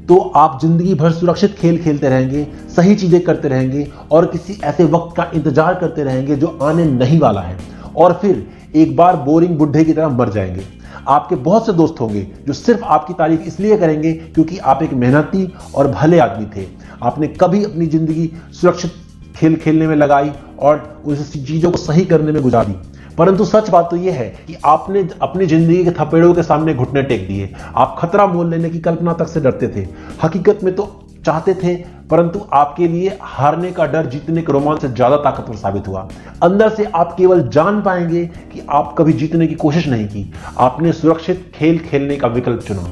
तो आप जिंदगी भर सुरक्षित खेल खेलते रहेंगे, सही चीजें करते रहेंगे और किसी ऐसे वक्त का इंतजार करते रहेंगे जो आने नहीं वाला है, और फिर एक बार बोरिंग बुढ़े की तरह मर जाएंगे। आपके बहुत से दोस्त होंगे जो सिर्फ आपकी तारीफ इसलिए करेंगे क्योंकि आप एक मेहनती और भले आदमी थे। आपने कभी अपनी जिंदगी सुरक्षित खेल खेलने में लगाई और उस चीजों को सही करने में गुजारी, परंतु सच बात तो यह है कि आपने अपनी जिंदगी के थपेड़ों के सामने घुटने टेक दिए। आप खतरा मोल लेने की कल्पना तक से डरते थे। हकीकत में तो चाहते थे, परंतु आपके लिए हारने का डर जीतने के रोमांच से ज्यादा ताकतवर साबित हुआ। अंदर से आप केवल जान पाएंगे कि आप कभी जीतने की कोशिश नहीं की। आपने सुरक्षित खेल खेलने का विकल्प चुना।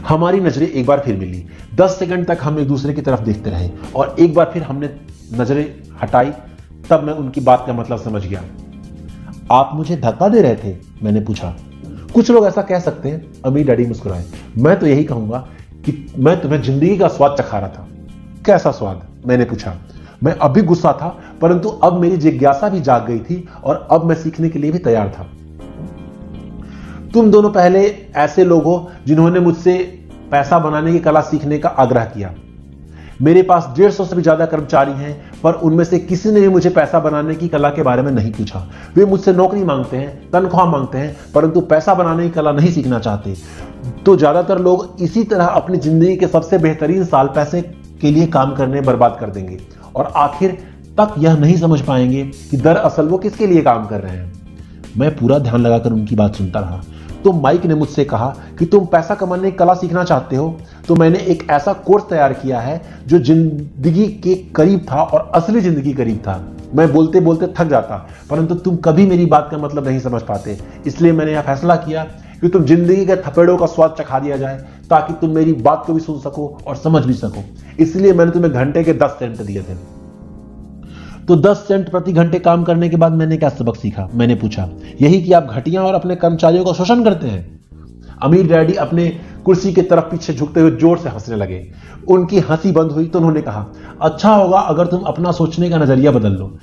हमारी नजरें एक बार फिर मिली। 10 सेकंड तक हम एक दूसरे की तरफ देखते रहे और एक बार फिर हमने नजरें हटाई। तब मैं उनकी बात का मतलब समझ गया। आप मुझे धक्का दे रहे थे? मैंने पूछा। कुछ लोग ऐसा कह सकते हैं, अम्मी डैडी मुस्कुराए। मैं तो यही कहूंगा कि मैं तुम्हें जिंदगी का स्वाद चखा रहा था। कैसा स्वाद? मैंने पूछा। मैं अब भी गुस्सा था, परंतु अब मेरी जिज्ञासा भी जाग गई थी और अब मैं सीखने के लिए भी तैयार था। तुम दोनों पहले ऐसे लोग हो जिन्होंने मुझसे पैसा बनाने की कला सीखने का आग्रह किया। मेरे पास 150 से भी ज्यादा कर्मचारी हैं, पर उनमें से किसी ने भी मुझे पैसा बनाने की कला के बारे में नहीं पूछा। वे मुझसे नौकरी मांगते हैं, तनख्वाह मांगते हैं, परंतु पैसा बनाने की कला नहीं सीखना चाहते। तो ज्यादातर लोग इसी तरह अपनी जिंदगी के सबसे बेहतरीन साल पैसे के लिए काम करने बर्बाद कर देंगे और आखिर तक यह नहीं समझ पाएंगे कि दरअसल वो किसके लिए काम कर रहे हैं। मैं पूरा ध्यान लगाकर उनकी बात सुनता रहा। तो माइक ने मुझसे कहा कि तुम पैसा कमाने की कला सीखना चाहते हो, तो मैंने एक ऐसा कोर्स तैयार किया है जो जिंदगी के करीब था और असली जिंदगी करीब था। मैं बोलते बोलते थक जाता, परंतु तुम कभी मेरी बात का मतलब नहीं समझ पाते। इसलिए मैंने यह फैसला किया कि तुम जिंदगी के थपेड़ों का स्वाद चखा दिया जाए, ताकि तुम मेरी बात को भी सुन सको और समझ भी सको। इसलिए मैंने तुम्हें घंटे के 10 सेंट दिए थे। तो 10 सेंट प्रति घंटे काम करने के बाद मैंने क्या सबक सीखा? मैंने पूछा। यही कि आप घटिया और अपने कर्मचारियों का शोषण करते हैं। अमीर डैडी अपने कुर्सी की तरफ पीछे झुकते हुए जोर से हंसने लगे। उनकी हंसी बंद हुई तो उन्होंने कहा, अच्छा होगा अगर तुम अपना सोचने का नजरिया बदल लो।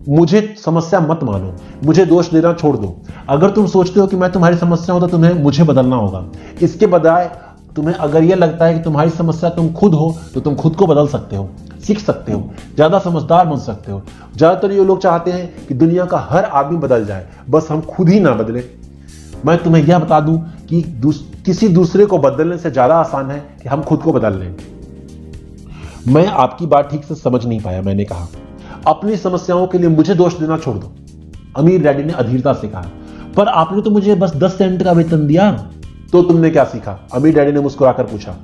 मुझे समस्या मत मानो, मुझे दोष देना छोड़ दो। अगर तुम सोचते हो कि मैं तुम्हारी समस्या हूं तो तुम्हें मुझे बदलना होगा। इसके बजाय तुम्हें अगर यह लगता है कि तुम्हारी समस्या तुम खुद हो तो तुम खुद को बदल सकते हो, सीख सकते हो, ज्यादा समझदार बन सकते हो। ज्यादातर ये लोग चाहते हैं कि दुनिया का हर आदमी बदल जाए, बस हम खुद ही ना बदले। मैं तुम्हें यह बता दूं कि किसी दूसरे को बदलने से ज्यादा आसान है कि हम खुद को बदल लें। मैं आपकी बात ठीक से समझ नहीं पाया, मैंने कहा। अपनी समस्याओं के लिए मुझे दोष देना छोड़ दो, अमीर डैडी ने अधीरता से कहा। पर आपने तो मुझे बस 10 सेंट का वेतन दिया। तो तुमने क्या सीखा? अमीर डैडी ने मुस्कुराकर पूछा।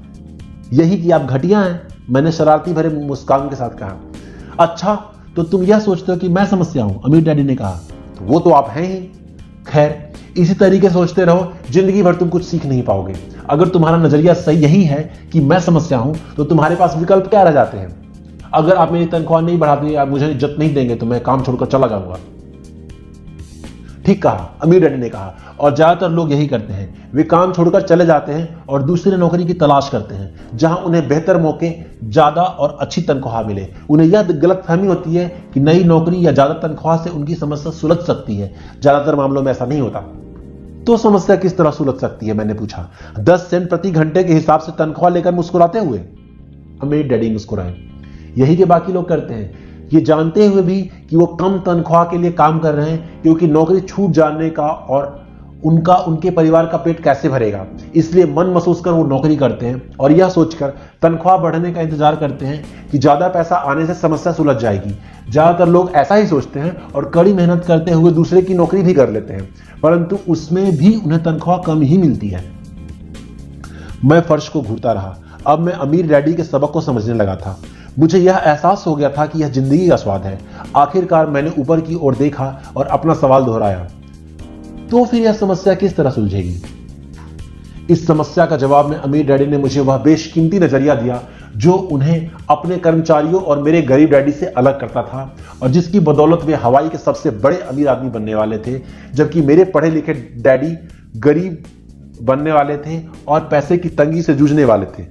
यही कि आप घटिया हैं, मैंने शरारती भरे मुस्कान के साथ कहा। अच्छा, तो तुम यह सोचते हो कि मैं समस्या हूं? अमीर डैडी ने कहा। तो वो तो आप हैं ही। खैर, इसी तरीके सोचते रहो, जिंदगी भर तुम कुछ सीख नहीं पाओगे। अगर तुम्हारा नजरिया सही यही है कि मैं समस्या हूं, तो तुम्हारे पास विकल्प क्या रह जाते हैं? अगर आप मेरी तनख्वाह नहीं बढ़ाते या मुझे इज्जत नहीं देंगे तो मैं काम छोड़कर चला जाऊंगा। ठीक कहा, अमीर डैडी ने कहा। और ज्यादातर लोग यही करते हैं, वे काम छोड़कर चले जाते हैं और दूसरी नौकरी की तलाश करते हैं जहां उन्हें बेहतर मौके, ज्यादा और अच्छी तनख्वाह मिले। उन्हें यह गलतफहमी होती है कि नई नौकरी या ज्यादा तनख्वाह से उनकी समस्या सुलझ सकती है। ज्यादातर मामलों में ऐसा नहीं होता। तो समस्या किस तरह सुलझ सकती है? मैंने पूछा। 10 सेंट प्रति घंटे के हिसाब से तनख्वाह लेकर मुस्कुराते हुए? अमीर डैडी मुस्कुराए। यही के बाकी लोग करते हैं, ये जानते हुए भी कि वो कम तनख्वाह के लिए काम कर रहे हैं, क्योंकि नौकरी छूट जाने का और उनके परिवार का पेट कैसे भरेगा, इसलिए मन महसूस कर वो नौकरी करते हैं और यह सोचकर तनख्वाह बढ़ने का इंतजार करते हैं कि ज्यादा पैसा आने से समस्या सुलझ जाएगी। ज्यादातर लोग ऐसा ही सोचते हैं और कड़ी मेहनत करते हुए दूसरे की नौकरी भी कर लेते हैं, परंतु उसमें भी उन्हें तनख्वाह कम ही मिलती है। मैं फर्श को घूरता रहा। अब मैं अमीर डैडी के सबक को समझने लगा था। मुझे यह एहसास हो गया था कि यह जिंदगी का स्वाद है। आखिरकार मैंने ऊपर की ओर देखा और अपना सवाल दोहराया। तो फिर यह समस्या किस तरह सुलझेगी? इस समस्या का जवाब में अमीर डैडी ने मुझे वह बेशकीमती नजरिया दिया जो उन्हें अपने कर्मचारियों और मेरे गरीब डैडी से अलग करता था और जिसकी बदौलत वे हवाई के सबसे बड़े अमीर आदमी बनने वाले थे, जबकि मेरे पढ़े लिखे डैडी गरीब बनने वाले थे और पैसे की तंगी से जूझने वाले थे।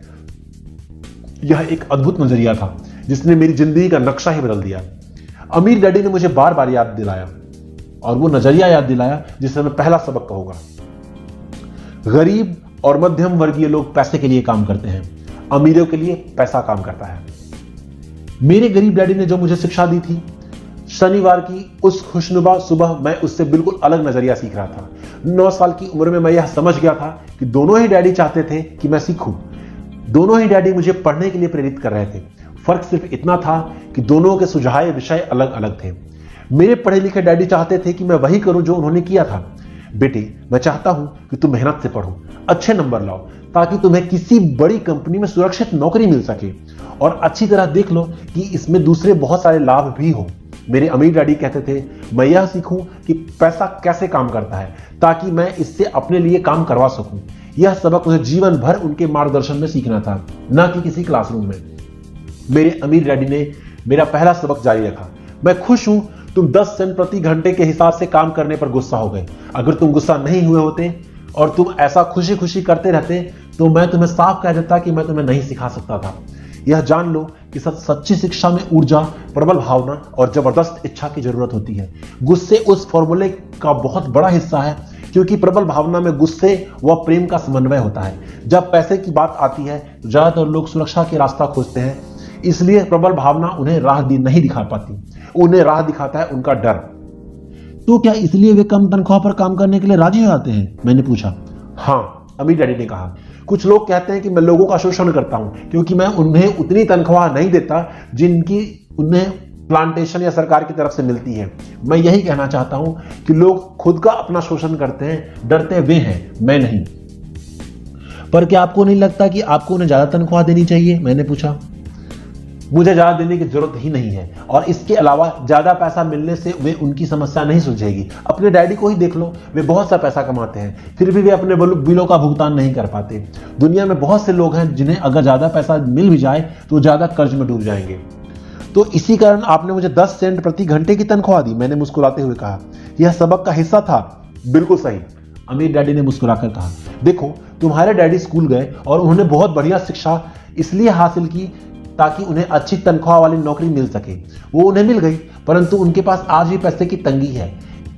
यह एक अद्भुत नजरिया था जिसने मेरी जिंदगी का नक्शा ही बदल दिया। अमीर डैडी ने मुझे बार बार याद दिलाया और वो नजरिया याद दिलाया जिसे मैं पहला सबक कहूंगा। गरीब और मध्यम वर्गीय लोग पैसे के लिए काम करते हैं, अमीरों के लिए पैसा काम करता है। मेरे गरीब डैडी ने जो मुझे शिक्षा दी थी, शनिवार की उस खुशनुमा सुबह मैं उससे बिल्कुल अलग नजरिया सीख रहा था। 9 साल की उम्र में मैं यह समझ गया था कि दोनों ही डैडी चाहते थे कि मैं सीखूं। दोनों ही डैडी मुझे पढ़ने के लिए प्रेरित कर रहे थे। फर्क सिर्फ इतना था कि दोनों के सुझाए विषय अलग अलग थे। मेरे पढ़े लिखे डैडी चाहते थे कि मैं वही करूं जो उन्होंने किया था। बेटी, मैं चाहता हूं कि तुम मेहनत से पढ़ो, अच्छे नंबर लाओ, ताकि तुम्हें किसी बड़ी कंपनी में सुरक्षित नौकरी मिल सके और अच्छी तरह देख लो कि इसमें दूसरे बहुत सारे लाभ भी हो। मेरे अमीर डैडी कहते थे मैं यह सीखूं कि पैसा कैसे काम करता है ताकि मैं इससे अपने लिए काम करवा सकूं। यह सबक मुझे जीवन भर उनके मार्गदर्शन में सीखना था, न कि किसी क्लासरूम में। मेरे अमीर डैडी ने मेरा पहला सबक जारी रखा। मैं खुश हूं तुम 10 सेंट प्रति घंटे के हिसाब से काम करने पर गुस्सा हो गए। अगर तुम गुस्सा नहीं हुए होते और तुम ऐसा खुशी खुशी करते रहते तो मैं तुम्हें साफ कह देता कि मैं तुम्हें नहीं सिखा सकता था। यह जान लो कि सच्ची शिक्षा में ऊर्जा, प्रबल भावना और जबरदस्त इच्छा की जरूरत होती है। गुस्से उस फॉर्मूले का बहुत बड़ा हिस्सा है, क्योंकि प्रबल भावना में गुस्से व प्रेम का समन्वय होता है। जब पैसे की बात आती है तो ज्यादातर लोग सुरक्षा के रास्ता खोजते हैं, इसलिए प्रबल भावना उन्हें राह नहीं दिखा पाती। उन्हें राह दिखाता है उनका डर। तो क्या इसलिए वे कम तनख्वाह पर काम करने के लिए राजी हो जाते हैं? मैंने पूछा। हाँ, अमीर डैडी ने कहा। कुछ लोग कहते हैं कि मैं लोगों का शोषण करता हूं क्योंकि मैं उन्हें उतनी तनख्वाह नहीं देता जिनकी उन्हें प्लांटेशन या सरकार की तरफ से मिलती है। मैं यही कहना चाहता हूं कि लोग खुद का अपना शोषण करते हैं, डरते वे हैं, मैं नहीं। पर क्या आपको नहीं लगता कि आपको उन्हें ज्यादा तनख्वाह देनी चाहिए? मैंने पूछा। मुझे ज्यादा देने की जरूरत ही नहीं है और इसके अलावा ज्यादा पैसा मिलने से वे उनकी समस्या नहीं सुलझेगी। अपने डैडी को ही देख लो, वे बहुत सा पैसा कमाते हैं फिर भी वे अपने बिलों का भुगतान नहीं कर पाते। दुनिया में बहुत से लोग हैं जिन्हें अगर ज्यादा पैसा मिल भी जाए तो ज्यादा कर्ज में डूब जाएंगे। तो इसी कारण आपने मुझे 10 सेंट प्रति घंटे की तनख्वाह दी? मैंने मुस्कुराते हुए कहा। यह सबक का हिस्सा था। बिल्कुल सही, अमीर डैडी ने मुस्कुराकर कहा। देखो, तुम्हारे डैडी स्कूल गए और उन्होंने बहुत बढ़िया शिक्षा इसलिए हासिल की ताकि उन्हें अच्छी तनख्वाह वाली नौकरी मिल सके। वो उन्हें मिल गई, परंतु उनके पास आज भी पैसे की तंगी है।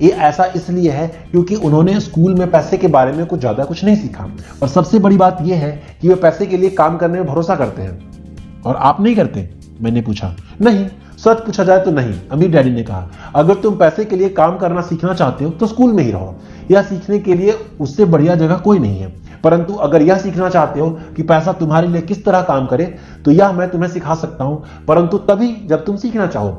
ये ऐसा इसलिए है क्योंकि उन्होंने स्कूल में पैसे के बारे में कुछ नहीं सीखा, और सबसे बड़ी बात यह है कि वे पैसे के लिए काम करने में भरोसा करते हैं। और आप नहीं करते? मैंने पूछा। नहीं, सच पूछा जाए तो नहीं, अमीर डैडी ने कहा। अगर तुम पैसे के लिए काम करना सीखना चाहते हो तो स्कूल में ही रहो। यह सीखने के लिए उससे बढ़िया जगह कोई नहीं है। परंतु अगर यह सीखना चाहते हो कि पैसा तुम्हारे लिए किस तरह काम करे, तो यह मैं तुम्हें सिखा सकता हूं, परंतु तभी जब तुम सीखना चाहो।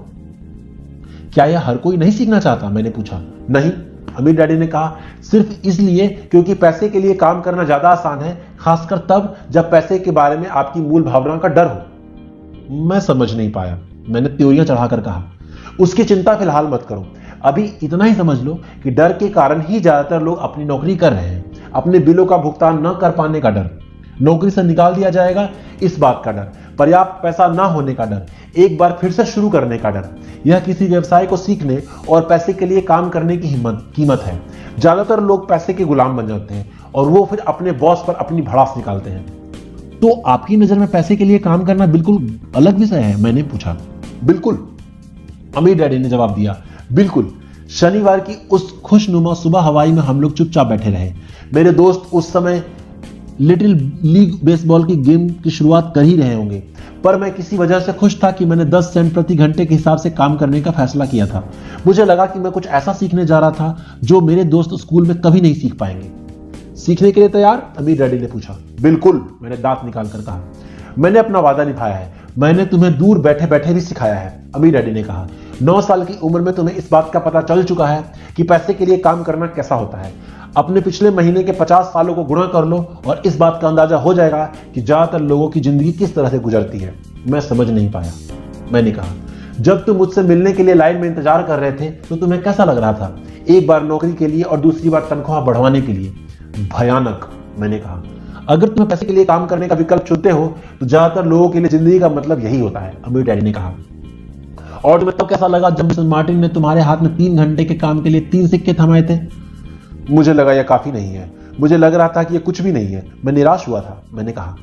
क्या यह हर कोई नहीं सीखना चाहता? मैंने पूछा। नहीं, अमीर डैडी ने कहा, सिर्फ इसलिए क्योंकि पैसे के लिए काम करना ज्यादा आसान है, खासकर तब जब पैसे के बारे में आपकी मूल भावना का डर हो। मैं समझ नहीं पाया। मैंने त्योरियां चढ़ाकर कहा, उसकी चिंता फिलहाल मत करो। अभी इतना ही समझ लो कि डर के कारण ही ज्यादातर लोग अपनी नौकरी कर रहे हैं। अपने बिलों का भुगतान न कर पाने का डर, नौकरी से निकाल दिया जाएगा इस बात का डर, पर्याप्त पैसा ना होने का डर, एक बार फिर से शुरू करने का डर। यह किसी व्यवसाय को सीखने और पैसे के लिए काम करने की कीमत है। ज्यादातर लोग पैसे के गुलाम बन जाते हैं और वो फिर अपने बॉस पर अपनी भड़ास निकालते हैं। तो आपकी नजर में पैसे के लिए काम करना बिल्कुल अलग विषय है? मैंने पूछा। बिल्कुल, अमीर डैडी ने जवाब दिया, बिल्कुल। शनिवार की उस खुशनुमा सुबह हवाई में हम लोग चुपचाप बैठे रहे। मेरे दोस्त उस समय लिटिल लीग बेसबॉल की गेम की शुरुआत कर ही रहे होंगे, पर मैं किसी वजह से खुश था कि मैंने 10 सेंट प्रति घंटे के हिसाब से काम करने का फैसला किया था। मुझे लगा कि मैं कुछ ऐसा सीखने जा रहा था जो मेरे दोस्त स्कूल में कभी नहीं सीख पाएंगे। सीखने के लिए तैयार? अमीर डैडी ने पूछा। बिल्कुल, मैंने दांत निकाल कर कहा। मैंने अपना वादा निभाया है। मैंने तुम्हें दूर बैठे बैठे भी सिखाया है, अमीर डैडी ने कहा। 9 साल की उम्र में तुम्हें इस बात का पता चल चुका है कि पैसे के लिए काम करना कैसा होता है। अपने पिछले महीने के 50 सालों को गुणा कर लो और इस बात का अंदाजा हो जाएगा कि ज्यादातर लोगों की जिंदगी किस तरह से गुजरती है। मैं समझ नहीं पाया। मैंने कहा, जब तुम मुझसे मिलने के लिए लाइन में इंतजार कर रहे थे तो तुम्हें कैसा लग रहा था? एक बार नौकरी के लिए और दूसरी बार तनख्वाह बढ़वाने के लिए। भयानक, मैंने कहा। अगर तुम्हें पैसे के लिए काम करने का विकल्प चुनते हो तो ज्यादातर लोगों के लिए जिंदगी का मतलब यही होता है, अमीर डैडी ने कहा। और तुम्हें तो कैसा लगा जब मिस्टर मार्टिन ने तुम्हारे हाथ में 3 घंटे के काम के लिए 3 सिक्के थमाए थे? मुझे लगा यह काफी नहीं है। मुझे लग रहा था कि यह कुछ भी नहीं है। मैं निराश हुआ था, मैंने कहा।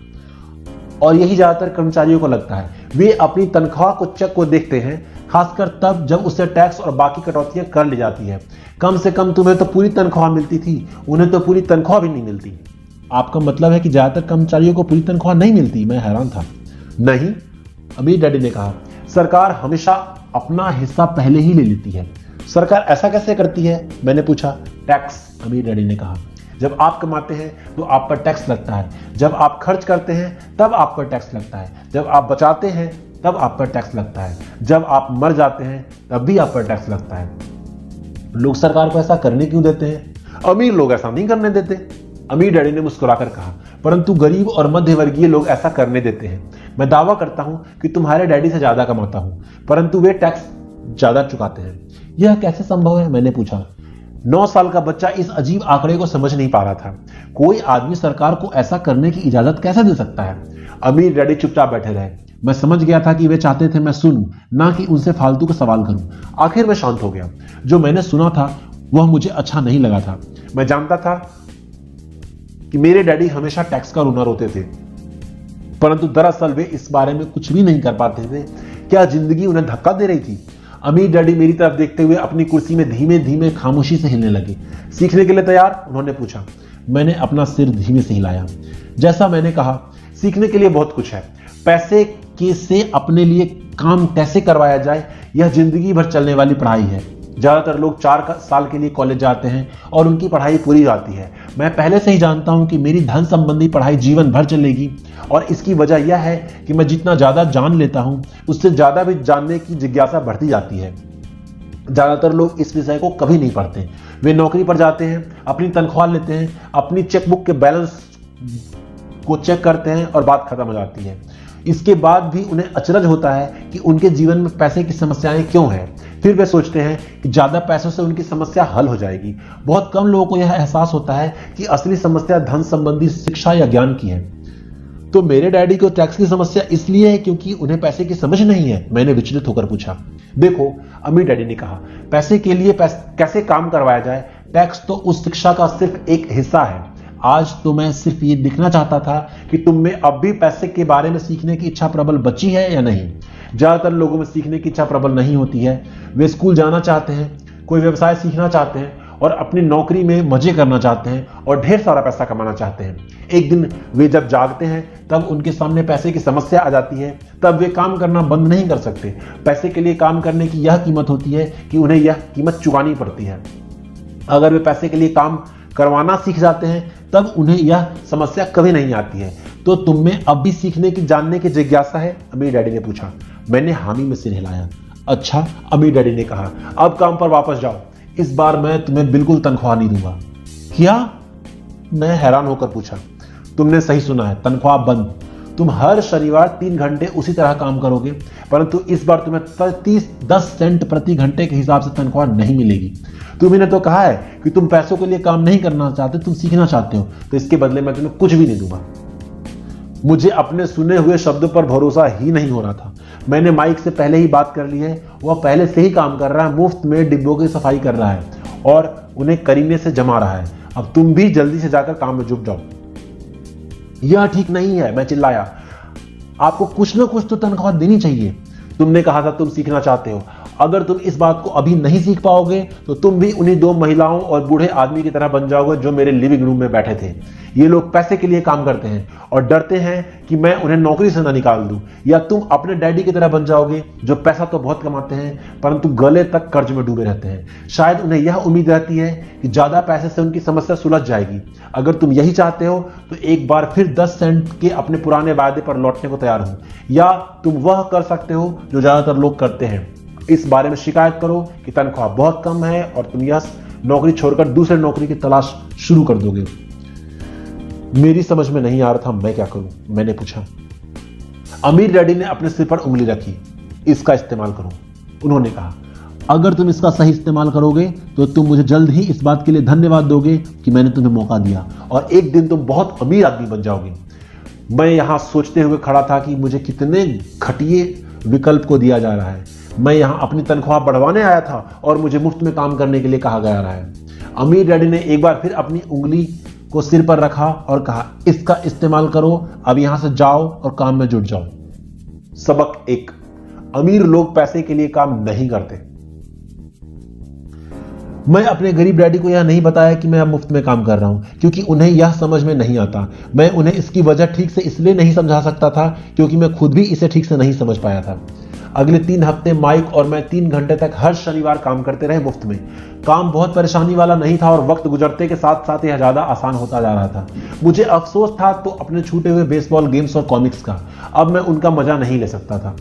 और यही ज्यादातर कर्मचारियों को लगता है। वे अपनी तनख्वाह को चेक को देखते हैं, खासकर तब जब उससे टैक्स और बाकी कटौतियां कर ली जाती है। कम से कम तुम्हें तो पूरी तनख्वाह मिलती थी, उन्हें तो पूरी तनख्वाह भी नहीं मिलती। आपका मतलब है कि ज्यादातर कर्मचारियों को पूरी तनख्वाह नहीं मिलती? मैं हैरान था। नहीं, अमीर डैडी ने कहा, सरकार हमेशा अपना हिस्सा पहले ही ले लेती है। सरकार ऐसा कैसे करती है? मैंने पूछा। टैक्स, अमीर डैडी ने कहा। जब आप कमाते हैं तो आप पर टैक्स लगता है, जब आप खर्च करते हैं तब आप पर टैक्स लगता है, जब आप बचाते हैं तब आप पर टैक्स लगता है, जब आप मर जाते हैं तब भी आप पर टैक्स लगता है। लोग सरकार को ऐसा करने क्यों देते हैं? अमीर लोग ऐसा नहीं करने देते, अमीर डैडी ने मुस्कुराकर कहा, परंतु गरीब और मध्य वर्गीय लोग ऐसा करने देते हैं। मैं दावा करता हूं कि तुम्हारे डैडी से ज्यादा कमाता हूं, परंतु वे टैक्स ज्यादा चुकाते हैं। यह कैसे संभव है? मैंने पूछा। 9 साल का बच्चा इस अजीब आंकड़े को समझ नहीं पा रहा था। कोई आदमी सरकार को ऐसा करने की इजाजत कैसे दे सकता है? अमीर डैडी चुपचाप बैठे रहे। मैं समझ गया था कि वे चाहते थे मैं सुनूं, ना कि उनसे फालतू का सवाल करूं। आखिर मैं शांत हो गया। जो मैंने सुना था वह मुझे अच्छा नहीं लगा था। मैं जानता था कि मेरे डैडी हमेशा टैक्स का रोना रोते थे, परंतु दरअसल वे इस बारे में कुछ भी नहीं कर पाते थे। क्या जिंदगी उन्हें धक्का दे रही थी? अमीर डैडी मेरी तरफ देखते हुए अपनी कुर्सी में धीमे धीमे खामोशी से हिलने लगे। सीखने के लिए तैयार? उन्होंने पूछा। मैंने अपना सिर धीमे से हिलाया। जैसा मैंने कहा, सीखने के लिए बहुत कुछ है। पैसे के से अपने लिए काम कैसे करवाया जाए, यह जिंदगी भर चलने वाली पढ़ाई है। ज्यादातर लोग 4 साल के लिए कॉलेज जाते हैं और उनकी पढ़ाई पूरी जाती है। मैं पहले से ही जानता हूं कि मेरी धन संबंधी पढ़ाई जीवन भर चलेगी, और इसकी वजह यह है कि मैं जितना ज्यादा जान लेता हूं उससे ज्यादा भी जानने की जिज्ञासा बढ़ती जाती है। ज्यादातर लोग इस विषय को कभी नहीं पढ़ते। वे नौकरी पर जाते हैं, अपनी तनख्वाह लेते हैं, अपनी चेकबुक के बैलेंस को चेक करते हैं और बात खत्म हो जाती है। इसके बाद भी उन्हें अचरज होता है कि उनके जीवन में पैसे की समस्याएं क्यों हैं। फिर वे सोचते हैं कि ज्यादा पैसों से उनकी समस्या हल हो जाएगी। बहुत कम लोगों को यह एहसास होता है कि असली समस्या धन संबंधी शिक्षा या ज्ञान की है। तो मेरे डैडी को टैक्स की समस्या इसलिए है क्योंकि उन्हें पैसे की समझ नहीं है? मैंने विचलित होकर पूछा। देखो, अमीर डैडी ने कहा, पैसे के लिए कैसे काम करवाया जाए, टैक्स तो उस शिक्षा का सिर्फ एक हिस्सा है। आज तो मैं सिर्फ ये देखना चाहता था कि तुम में अब भी पैसे के बारे में सीखने की इच्छा प्रबल बची है या नहीं। ज्यादातर लोगों में सीखने की इच्छा प्रबल नहीं होती है। वे स्कूल जाना चाहते हैं, कोई व्यवसाय सीखना चाहते हैं और अपनी नौकरी में मजे करना चाहते हैं और ढेर सारा पैसा कमाना चाहते हैं। एक दिन वे जब जागते हैं तब उनके सामने पैसे की समस्या आ जाती है। तब वे काम करना बंद नहीं कर सकते। पैसे के लिए काम करने की यह कीमत होती है कि उन्हें यह कीमत चुकानी पड़ती है। अगर वे पैसे के लिए काम करवाना सीख जाते हैं तब उन्हें यह समस्या कभी नहीं आती है। तो तुम में अब भी सीखने की, जानने की जिज्ञासा है? अमीर डैडी ने पूछा। मैंने हामी में सिर हिलाया। अच्छा, अमीर डैडी ने कहा, अब काम पर वापस जाओ। इस बार मैं तुम्हें बिल्कुल तनख्वाह नहीं दूंगा। क्या? मैं हैरान होकर पूछा। तुमने सही सुना है, तनख्वाह बंद। तुम हर शनिवार 3 घंटे उसी तरह काम करोगे, परंतु इस बार तुम्हें 10 सेंट प्रति घंटे के हिसाब से तनख्वाह नहीं मिलेगी। तुम्ही ने तो कहा है कि तुम पैसों के लिए काम नहीं करना चाहते, तुम सीखना चाहते हो, तो इसके बदले मैं तुम्हें कुछ भी नहीं दूंगा। मुझे अपने सुने हुए शब्दों पर भरोसा ही नहीं हो रहा था। मैंने माइक से पहले ही बात कर ली है। वह पहले से ही काम कर रहा है, मुफ्त में डिब्बों की सफाई कर रहा है और उन्हें करीने से जमा रहा है। अब तुम भी जल्दी से जाकर काम में जुट जाओ। यह ठीक नहीं है, मैं चिल्लाया। आपको कुछ ना कुछ तो तनख्वाह देनी चाहिए। तुमने कहा था तुम सीखना चाहते हो। अगर तुम इस बात को अभी नहीं सीख पाओगे तो तुम भी उन्हीं 2 महिलाओं और बूढ़े आदमी की तरह बन जाओगे जो मेरे लिविंग रूम में बैठे थे। ये लोग पैसे के लिए काम करते हैं और डरते हैं कि मैं उन्हें नौकरी से ना निकाल दूं। या तुम अपने डैडी की तरह बन जाओगे जो पैसा तो बहुत कमाते हैं परंतु गले तक कर्ज में डूबे रहते हैं। शायद उन्हें यह उम्मीद रहती है कि ज्यादा पैसे से उनकी समस्या सुलझ जाएगी। अगर तुम यही चाहते हो तो एक बार फिर 10 सेंट के अपने पुराने वायदे पर लौटने को तैयार हो। या तुम वह कर सकते हो जो ज्यादातर लोग करते हैं, इस बारे में शिकायत करो कि तनख्वाह बहुत कम है और तुम यह नौकरी छोड़कर दूसरे नौकरी की तलाश शुरू कर दोगे। मेरी समझ में नहीं आ रहा था मैं क्या करूं। मैंने पूछा। अमीर डैडी ने अपने सिर पर उंगली रखी। इसका इस्तेमाल करो, उन्होंने कहा। अगर तुम इसका सही इस्तेमाल करोगे तो तुम मुझे जल्द ही इस बात के लिए धन्यवाद दोगे कि मैंने तुम्हें मौका दिया और एक दिन तुम बहुत अमीर आदमी बन जाओगे। मैं यहां सोचते हुए खड़ा था कि मुझे कितने घटिया विकल्प को दिया जा रहा है। मैं यहां अपनी तनख्वाह बढ़वाने आया था और मुझे मुफ्त में काम करने के लिए कहा जा रहा है। अमीर डैडी ने एक बार फिर अपनी उंगली को सिर पर रखा और कहा, इसका इस्तेमाल करो, अब यहां से जाओ और काम में जुट जाओ। सबक 1, अमीर लोग पैसे के लिए काम नहीं करते। मैं अपने गरीब डैडी को यह नहीं बताया कि मैं अब मुफ्त में काम कर रहा हूं क्योंकि उन्हें यह समझ में नहीं आता। मैं उन्हें इसकी वजह ठीक से इसलिए नहीं समझा सकता था क्योंकि मैं खुद भी इसे ठीक से नहीं समझ पाया था। अगले 3 हफ्ते माइक और मैं 3 घंटे तक हर शनिवार काम करते रहे मुफ्त में। काम बहुत परेशानी वाला नहीं था और वक्त गुजरते के साथ साथ यह ज्यादा आसान होता जा रहा था। मुझे अफसोस था तो अपने छूटे हुए बेसबॉल गेम्स और कॉमिक्स का। अब मैं उनका मजा नहीं ले सकता था।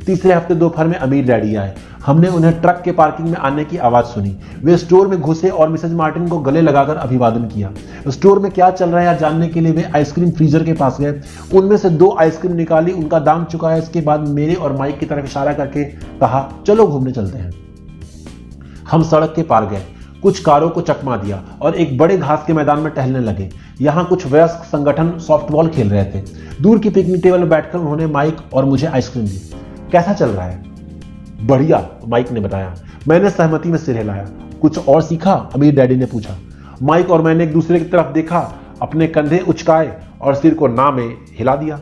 तीसरे हफ्ते दोपहर में अमीर डैडी आए। हमने उन्हें ट्रक के पार्किंग में आने की आवाज सुनी। वे स्टोर में घुसे और मिसेज मार्टिन को गले लगाकर अभिवादन किया। स्टोर में क्या चल रहा है जानने के लिए वे आइसक्रीम फ्रीजर के पास गए। उनमें से 2 आइसक्रीम निकाली, उनका दाम चुकाया। इसके बाद मेरे और माइक की तरफ इशारा करके कहा, चलो घूमने चलते हैं। हम सड़क के पार गए, कुछ कारों को चकमा दिया और एक बड़े घास के मैदान में टहलने लगे। यहां कुछ वयस्क संगठन सॉफ्टबॉल खेल रहे थे। दूर की पिकनिक टेबल पर बैठकर उन्होंने माइक और मुझे आइसक्रीम दी। कैसा चल रहा है? बढ़िया, माइक ने बताया। मैंने सहमति में सिर हिलाया। कुछ और सीखा? अमीर डैडी ने पूछा। माइक और मैंने एक दूसरे की तरफ देखा, अपने कंधे उचकाए और सिर को ना में हिला दिया।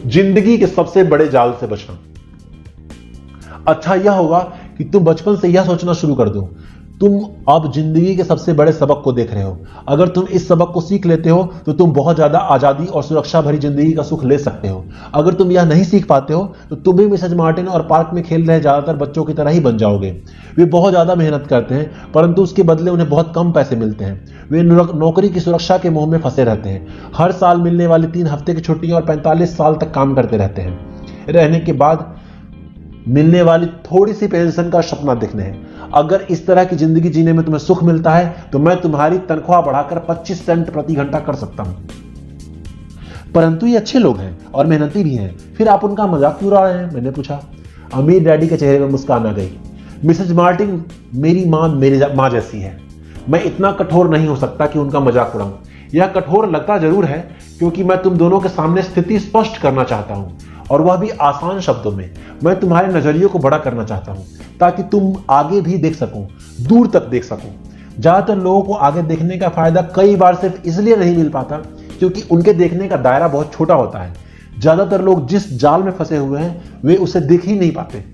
जिंदगी के सबसे बड़े जाल से बचना। अच्छा यह होगा कि तुम बचपन से यह सोचना शुरू कर दो। तुम अब जिंदगी के सबसे बड़े सबक को देख रहे हो। अगर तुम इस सबक को सीख लेते हो तो तुम बहुत ज्यादा आजादी और सुरक्षा भरी जिंदगी का सुख ले सकते हो। अगर तुम यह नहीं सीख पाते हो तो तुम भी मिसेज मार्टिन और पार्क में खेल रहे ज्यादातर बच्चों की तरह ही बन जाओगे। वे बहुत ज्यादा मेहनत करते हैं परंतु उसके बदले उन्हें बहुत कम पैसे मिलते हैं। वे नौकरी की सुरक्षा के मोह में फंसे रहते हैं। हर साल मिलने वाली 3 हफ्ते की छुट्टी और 45 साल तक काम करते रहते हैं। रहने के बाद मिलने वाली थोड़ी सी पेंशन का सपना देखने हैं। अगर इस तरह की जिंदगी जीने में तुम्हें सुख मिलता है तो मैं तुम्हारी तनख्वाह बढ़ाकर 25 सेंट प्रति घंटा कर सकता हूं। परंतु ये अच्छे लोग हैं और मेहनती भी हैं, फिर आप उनका मजाक क्यों उड़ा रहे हैं? मैंने पूछा। अमीर डैडी के चेहरे में मुस्कान आ गई। मिसेज मार्टिन मेरी मां जैसी है। मैं इतना कठोर नहीं हो सकता कि उनका मजाक उड़ाऊं। यह कठोर लगता जरूर है क्योंकि मैं तुम दोनों के सामने स्थिति स्पष्ट करना चाहता हूं और वह भी आसान शब्दों में। मैं तुम्हारे नजरिए को बड़ा करना चाहता हूं ताकि तुम आगे भी देख सको, दूर तक देख सको। ज्यादातर लोगों को आगे देखने का फायदा कई बार सिर्फ इसलिए नहीं मिल पाता क्योंकि उनके देखने का दायरा बहुत छोटा होता है। ज्यादातर लोग जिस जाल में फंसे हुए हैं वे उसे देख ही नहीं पाते।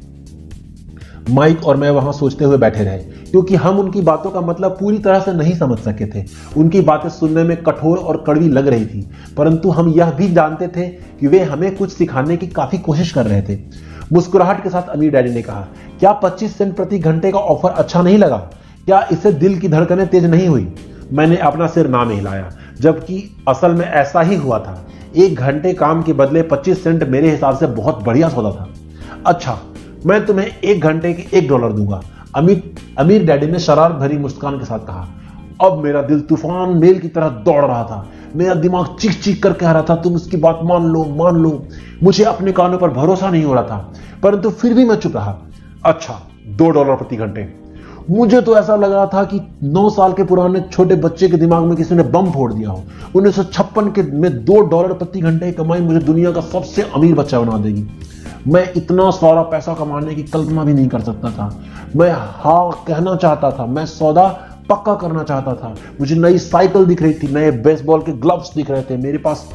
माइक और मैं वहां सोचते हुए बैठे रहे, क्योंकि हम उनकी बातों का मतलब पूरी तरह से नहीं समझ सके थे। उनकी बातें सुनने में कठोर और कड़वी लग रही थी, परंतु हम यह भी जानते थे कि वे हमें कुछ सिखाने की काफी कोशिश कर रहे थे। मुस्कुराहट के साथ अमीर डैडी ने कहा, क्या 25 सेंट प्रति घंटे का ऑफर अच्छा नहीं लगा? क्या इससे दिल की धड़कनें तेज नहीं हुई? मैंने अपना सिर ना में हिलाया, जबकि असल में ऐसा ही हुआ था। 1 घंटे काम के बदले 25 सेंट मेरे हिसाब से बहुत बढ़िया सौदा था। अच्छा, मैं तुम्हें 1 घंटे के $1 दूंगा, अमीर डैडी ने शरारत भरी मुस्कान के साथ कहा। अब मेरा दिल तूफान मेल की तरह दौड़ रहा था। मेरा दिमाग चीख चीख कर कह रहा था, तुम इसकी बात मान लो, मान लो। मुझे अपने कानों पर भरोसा नहीं हो रहा था, परंतु फिर भी मैं चुप रहा। अच्छा, $2 प्रति घंटे। मुझे तो ऐसा लग रहा था कि 9 साल के पुराने छोटे बच्चे के दिमाग में किसी ने बम फोड़ दिया हो। 1956 के में $2 प्रति घंटे की कमाई मुझे दुनिया का सबसे अमीर बच्चा बना देगी। मैं इतना सारा पैसा कमाने की कल्पना भी नहीं कर सकता था। मैं हाँ कहना चाहता था, मैं सौदा पक्का करना चाहता था। मुझे नई साइकिल दिख रही थी, नए बेसबॉल के ग्लव्स दिख रहे थे। मेरे पास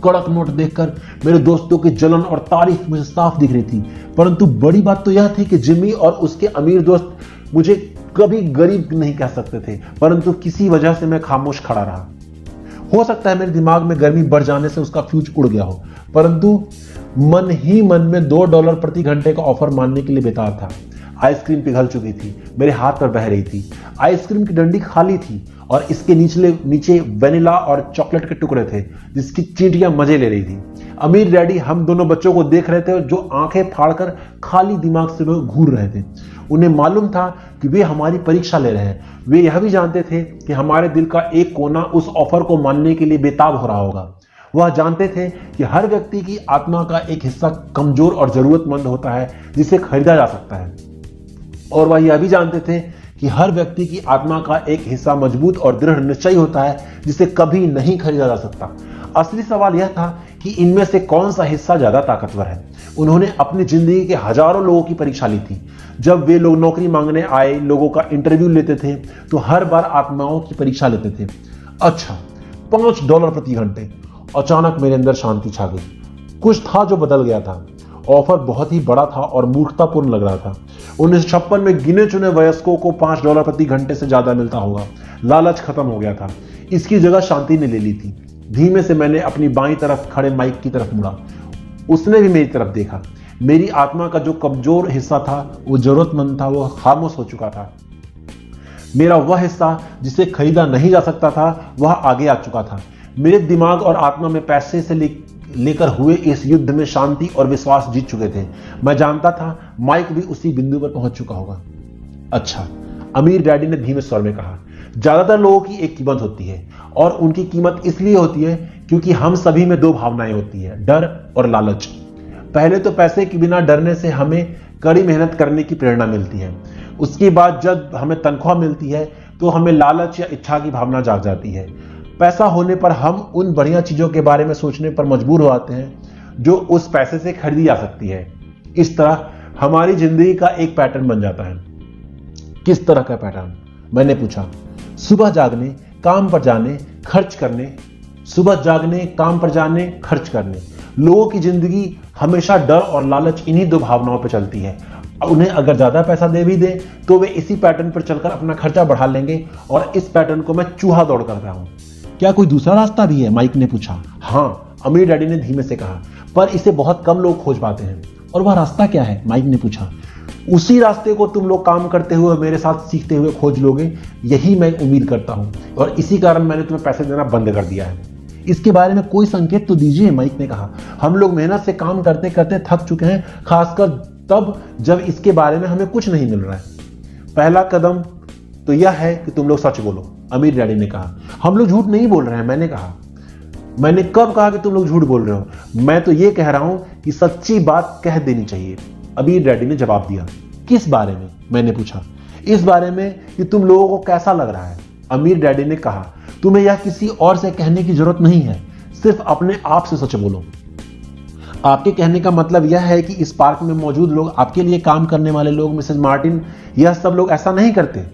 कड़क नोट देखकर मेरे दोस्तों की जलन और तारीफ मुझे साफ दिख रही थी। परंतु बड़ी बात तो यह थी कि जिम्मी और उसके अमीर दोस्त मुझे कभी गरीब नहीं कह सकते थे, परंतु किसी वजह से मैं खामोश खड़ा रहा। हो सकता है मेरे दिमाग में गर्मी बढ़ जाने से उसका फ्यूज उड़ गया हो, परंतु मन ही मन में $2 प्रति घंटे का ऑफर मानने के लिए बेताब था। आइसक्रीम पिघल चुकी थी, मेरे हाथ पर बह रही थी। आइसक्रीम की डंडी खाली थी और इसके नीचे वेनिला और चॉकलेट के टुकड़े थे, जिसकी चींटियां मजे ले रही थी। अमीर डैडी हम दोनों बच्चों को देख रहे थे, जो आंखें फाड़कर खाली दिमाग से घूर रहे थे। उन्हें मालूम था कि वे हमारी परीक्षा ले रहे हैं। वे यह भी जानते थे कि हमारे दिल का एक कोना उस ऑफर को मानने के लिए बेताब हो रहा होगा। वह जानते थे कि हर व्यक्ति की आत्मा का एक हिस्सा कमजोर और जरूरतमंद होता है, जिसे खरीदा जा सकता है, और वह यह भी जानते थे कि हर व्यक्ति की आत्मा का एक हिस्सा मजबूत और दृढ़ निश्चय होता है, जिसे कभी नहीं खरीदा जा सकता। असली सवाल यह था कि इनमें से कौन सा हिस्सा ज्यादा ताकतवर है। उन्होंने अपनी जिंदगी के हजारों लोगों की परीक्षा ली थी। जब वे लोग नौकरी मांगने आए लोगों का इंटरव्यू लेते थे, तो हर बार आत्माओं की परीक्षा लेते थे। अच्छा, $5 प्रति घंटे। अचानक मेरे अंदर शांति छा गई। कुछ था जो बदल गया था। ऑफर बहुत ही बड़ा था और मूर्खतापूर्ण लग रहा था। 1956 में गिने चुने वयस्कों को $5 प्रति घंटे से ज्यादा मिलता होगा। लालच खत्म हो गया था। इसकी जगह शांति ने ले ली थी। धीमे से मैंने अपनी बाईं तरफ खड़े माइक की तरफ मुड़ा। उसने भी मेरी तरफ देखा। मेरी आत्मा का जो कमजोर हिस्सा था, वो जरूरतमंद था, वो खामोश हो चुका था। मेरा वह हिस्सा जिसे खरीदा नहीं जा सकता था, वह आगे आ चुका था। मेरे दिमाग और आत्मा में पैसे से लेकर हुए इस युद्ध में शांति और विश्वास जीत चुके थे। मैं जानता था माइक भी उसी बिंदु पर पहुंच चुका होगा। अच्छा, अमीर डैडी ने धीमे स्वर में कहा, ज्यादातर लोगों की एक कीमत होती है, और उनकी कीमत इसलिए होती है क्योंकि हम सभी में 2 भावनाएं होती है, डर और लालच। पहले तो पैसे के बिना डरने से हमें कड़ी मेहनत करने की प्रेरणा मिलती है। उसके बाद जब हमें तनख्वाह मिलती है तो हमें लालच या इच्छा की भावना जाग जाती है। पैसा होने पर हम उन बढ़िया चीजों के बारे में सोचने पर मजबूर हो जाते हैं जो उस पैसे से खरीदी जा सकती है। इस तरह हमारी जिंदगी का एक पैटर्न बन जाता है। किस तरह का पैटर्न? मैंने पूछा। सुबह जागने, काम पर जाने, खर्च करने। सुबह जागने, काम पर जाने, खर्च करने। लोगों की जिंदगी हमेशा डर और लालच इन्हीं 2 भावनाओं पर चलती है। उन्हें अगर ज्यादा पैसा दे भी दे तो वे इसी पैटर्न पर चलकर अपना खर्चा बढ़ा लेंगे, और इस पैटर्न को मैं चूहा दौड़ कर रहा हूं। क्या कोई दूसरा रास्ता भी है? माइक ने पूछा। हाँ, अमीर डैडी ने धीमे से कहा, पर इसे बहुत कम लोग खोज पाते हैं। और वह रास्ता क्या है? माइक ने पूछा। उसी रास्ते को तुम लोग काम करते हुए मेरे साथ सीखते हुए खोज लोगे, यही मैं उम्मीद करता हूं, और इसी कारण मैंने तुम्हें पैसे देना बंद कर दिया है। इसके बारे में कोई संकेत तो दीजिए, माइक ने कहा। हम लोग मेहनत से काम करते करते थक चुके हैं, खासकर तब जब इसके बारे में हमें कुछ नहीं मिल रहा है। पहला कदम तो यह है कि तुम लोग सच बोलो, अमीर डैडी ने कहा। हम लोग झूठ नहीं बोल रहे हैं, मैंने कहा। मैंने कब कहा कि तुम लोग झूठ बोल रहे हो? मैं तो यह कह रहा हूं कि सच्ची बात कह देनी चाहिए, अमीर डैडी ने जवाब दिया। किस बारे में? मैंने पूछा। इस बारे में कि तुम लोगों को कैसा लग रहा है, अमीर डैडी ने कहा। तुम्हें यह किसी और से कहने की जरूरत नहीं है, सिर्फ अपने आप से सच बोलो। आपके कहने का मतलब यह है कि इस पार्क में मौजूद लोग, आपके लिए काम करने वाले लोग, मिसेस मार्टिन, यह सब लोग ऐसा नहीं करते।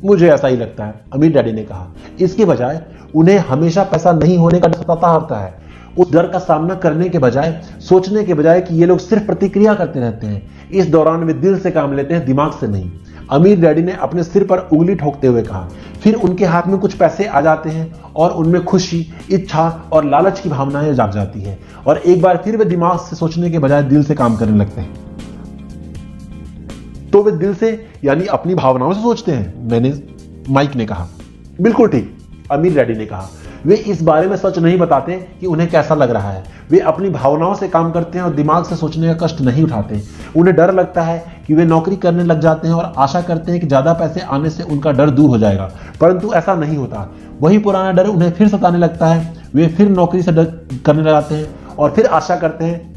मुझे ऐसा ही लगता है, अमीर डैडी ने कहा। इसके बजाय उन्हें हमेशा पैसा नहीं होने का डर सताता रहता है। उस डर का सामना करने के बजाय, सोचने के बजाय कि ये लोग सिर्फ प्रतिक्रिया करते रहते हैं, इस दौरान वे दिल से काम लेते हैं, दिमाग से नहीं। अमीर डैडी ने अपने सिर पर उंगली ठोकते हुए कहा। फिर उनके हाथ में कुछ पैसे आ जाते हैं और उनमें खुशी, इच्छा और लालच की भावनाएं जाग जाती है और एक बार फिर वे दिमाग से सोचने के बजाय दिल से काम करने लगते हैं। तो वे दिल से यानी अपनी भावनाओं से सोचते हैं, माइक ने कहा। बिल्कुल ठीक, अमीर डैडी ने कहा। वे इस बारे में सच नहीं बताते कि उन्हें कैसा लग रहा है। वे अपनी भावनाओं से काम करते हैं और दिमाग से सोचने का कष्ट नहीं उठाते। उन्हें डर लगता है कि वे नौकरी करने लग जाते हैं और आशा करते हैं कि ज्यादा पैसे आने से उनका डर दूर हो जाएगा, परंतु ऐसा नहीं होता। वही पुराना डर उन्हें फिर सताने लगता है। वे फिर नौकरी से डर करने लगाते हैं और फिर आशा करते हैं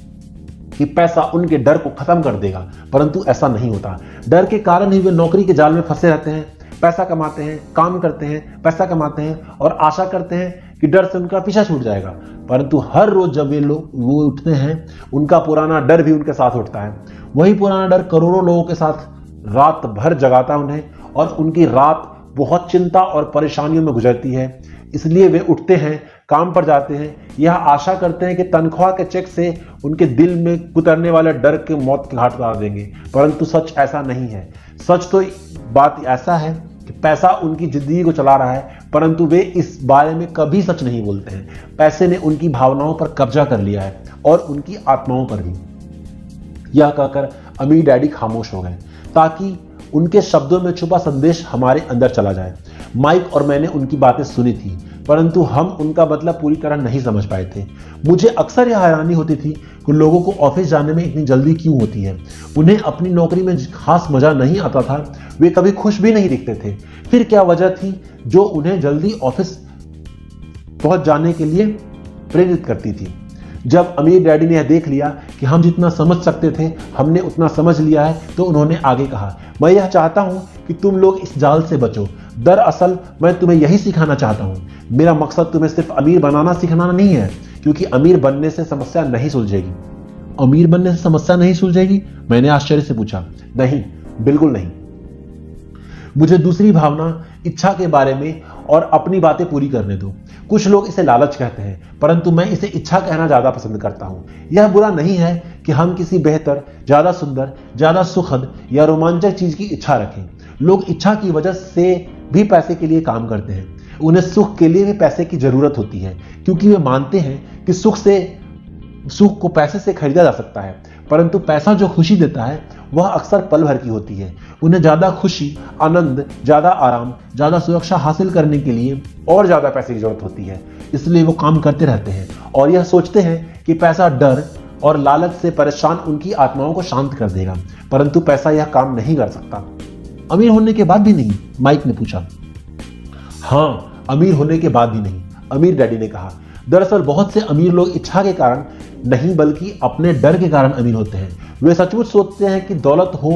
कि पैसा उनके डर को खत्म कर देगा, परंतु ऐसा नहीं होता। डर के कारण ही वे नौकरी के जाल में फंसे रहते हैं, पैसा कमाते हैं, काम करते हैं, पैसा कमाते हैं और आशा करते हैं कि डर से उनका पीछा छूट जाएगा, परंतु हर रोज जब वो उठते हैं, उनका पुराना डर भी उनके साथ उठता है। वही पुराना डर करोड़ों लोगों के साथ रात भर जगाता है उन्हें और उनकी रात बहुत चिंता और परेशानियों में गुजरती है। इसलिए वे उठते हैं, काम पर जाते हैं, यह आशा करते हैं कि तनख्वाह के चेक से उनके दिल में कुतरने वाले डर के मौत के घाट उतार देंगे, परंतु सच ऐसा नहीं है। सच तो बात ऐसा है कि पैसा उनकी जिंदगी को चला रहा है, परंतु वे इस बारे में कभी सच नहीं बोलते हैं। पैसे ने उनकी भावनाओं पर कब्जा कर लिया है और उनकी आत्माओं पर भी। यह कहकर अमीर डैडी खामोश हो गए ताकि उनके शब्दों में छुपा संदेश हमारे अंदर चला जाए। माइक और मैंने उनकी बातें सुनी थी, परंतु हम उनका मतलब पूरी तरह नहीं समझ पाए थे। मुझे अक्सर यह हैरानी होती थी कि लोगों को ऑफिस जाने में इतनी जल्दी क्यों होती है। उन्हें अपनी नौकरी में खास मजा नहीं आता था, वे कभी खुश भी नहीं दिखते थे। फिर क्या वजह थी जो उन्हें जल्दी ऑफिस पहुंच जाने के लिए प्रेरित करती थी? जब अमीर डैडी ने यह देख लिया कि हम जितना समझ सकते थे हमने उतना समझ लिया है, तो उन्होंने आगे कहा, मैं यह चाहता हूं कि तुम लोग इस जाल से बचो। दरअसल मैं तुम्हें यही सिखाना चाहता हूं। मेरा मकसद तुम्हें सिर्फ अमीर बनाना सिखाना नहीं है, क्योंकि अमीर बनने से समस्या नहीं सुलझेगी। अमीर बनने से समस्या नहीं सुलझेगी? मैंने आश्चर्य से पूछा। नहीं, बिल्कुल नहीं। मुझे दूसरी भावना, इच्छा के बारे में और अपनी बातें पूरी करने दो। कुछ लोग इसे लालच कहते हैं, परंतु मैं इसे इच्छा कहना ज्यादा पसंद करता हूं। यह बुरा नहीं है कि हम किसी बेहतर, ज्यादा सुंदर, ज्यादा सुखद या रोमांचक चीज की इच्छा रखें। लोग इच्छा की वजह से भी पैसे के लिए काम करते हैं। उन्हें सुख के लिए भी पैसे की जरूरत होती है, क्योंकि वे मानते हैं कि सुख को पैसे से खरीदा जा सकता है, परंतु पैसा जो खुशी देता है वह अक्सर पल भर की होती है। उन्हें ज्यादा खुशी, आनंद, ज्यादा आराम, ज्यादा सुरक्षा हासिल करने के लिए और ज्यादा पैसे की जरूरत होती है। इसलिए वो काम करते रहते हैं और यह सोचते हैं कि पैसा डर और लालच से परेशान उनकी आत्माओं को शांत कर देगा, परंतु पैसा यह काम नहीं कर सकता। अमीर होने के बाद भी नहीं? माइक ने पूछा। हाँ, अमीर होने के बाद भी नहीं, अमीर डैडी ने कहा। दरअसल बहुत से अमीर लोग इच्छा के कारण नहीं बल्कि अपने डर के कारण अमीर होते हैं। वे सचमुच सोचते हैं कि दौलत हो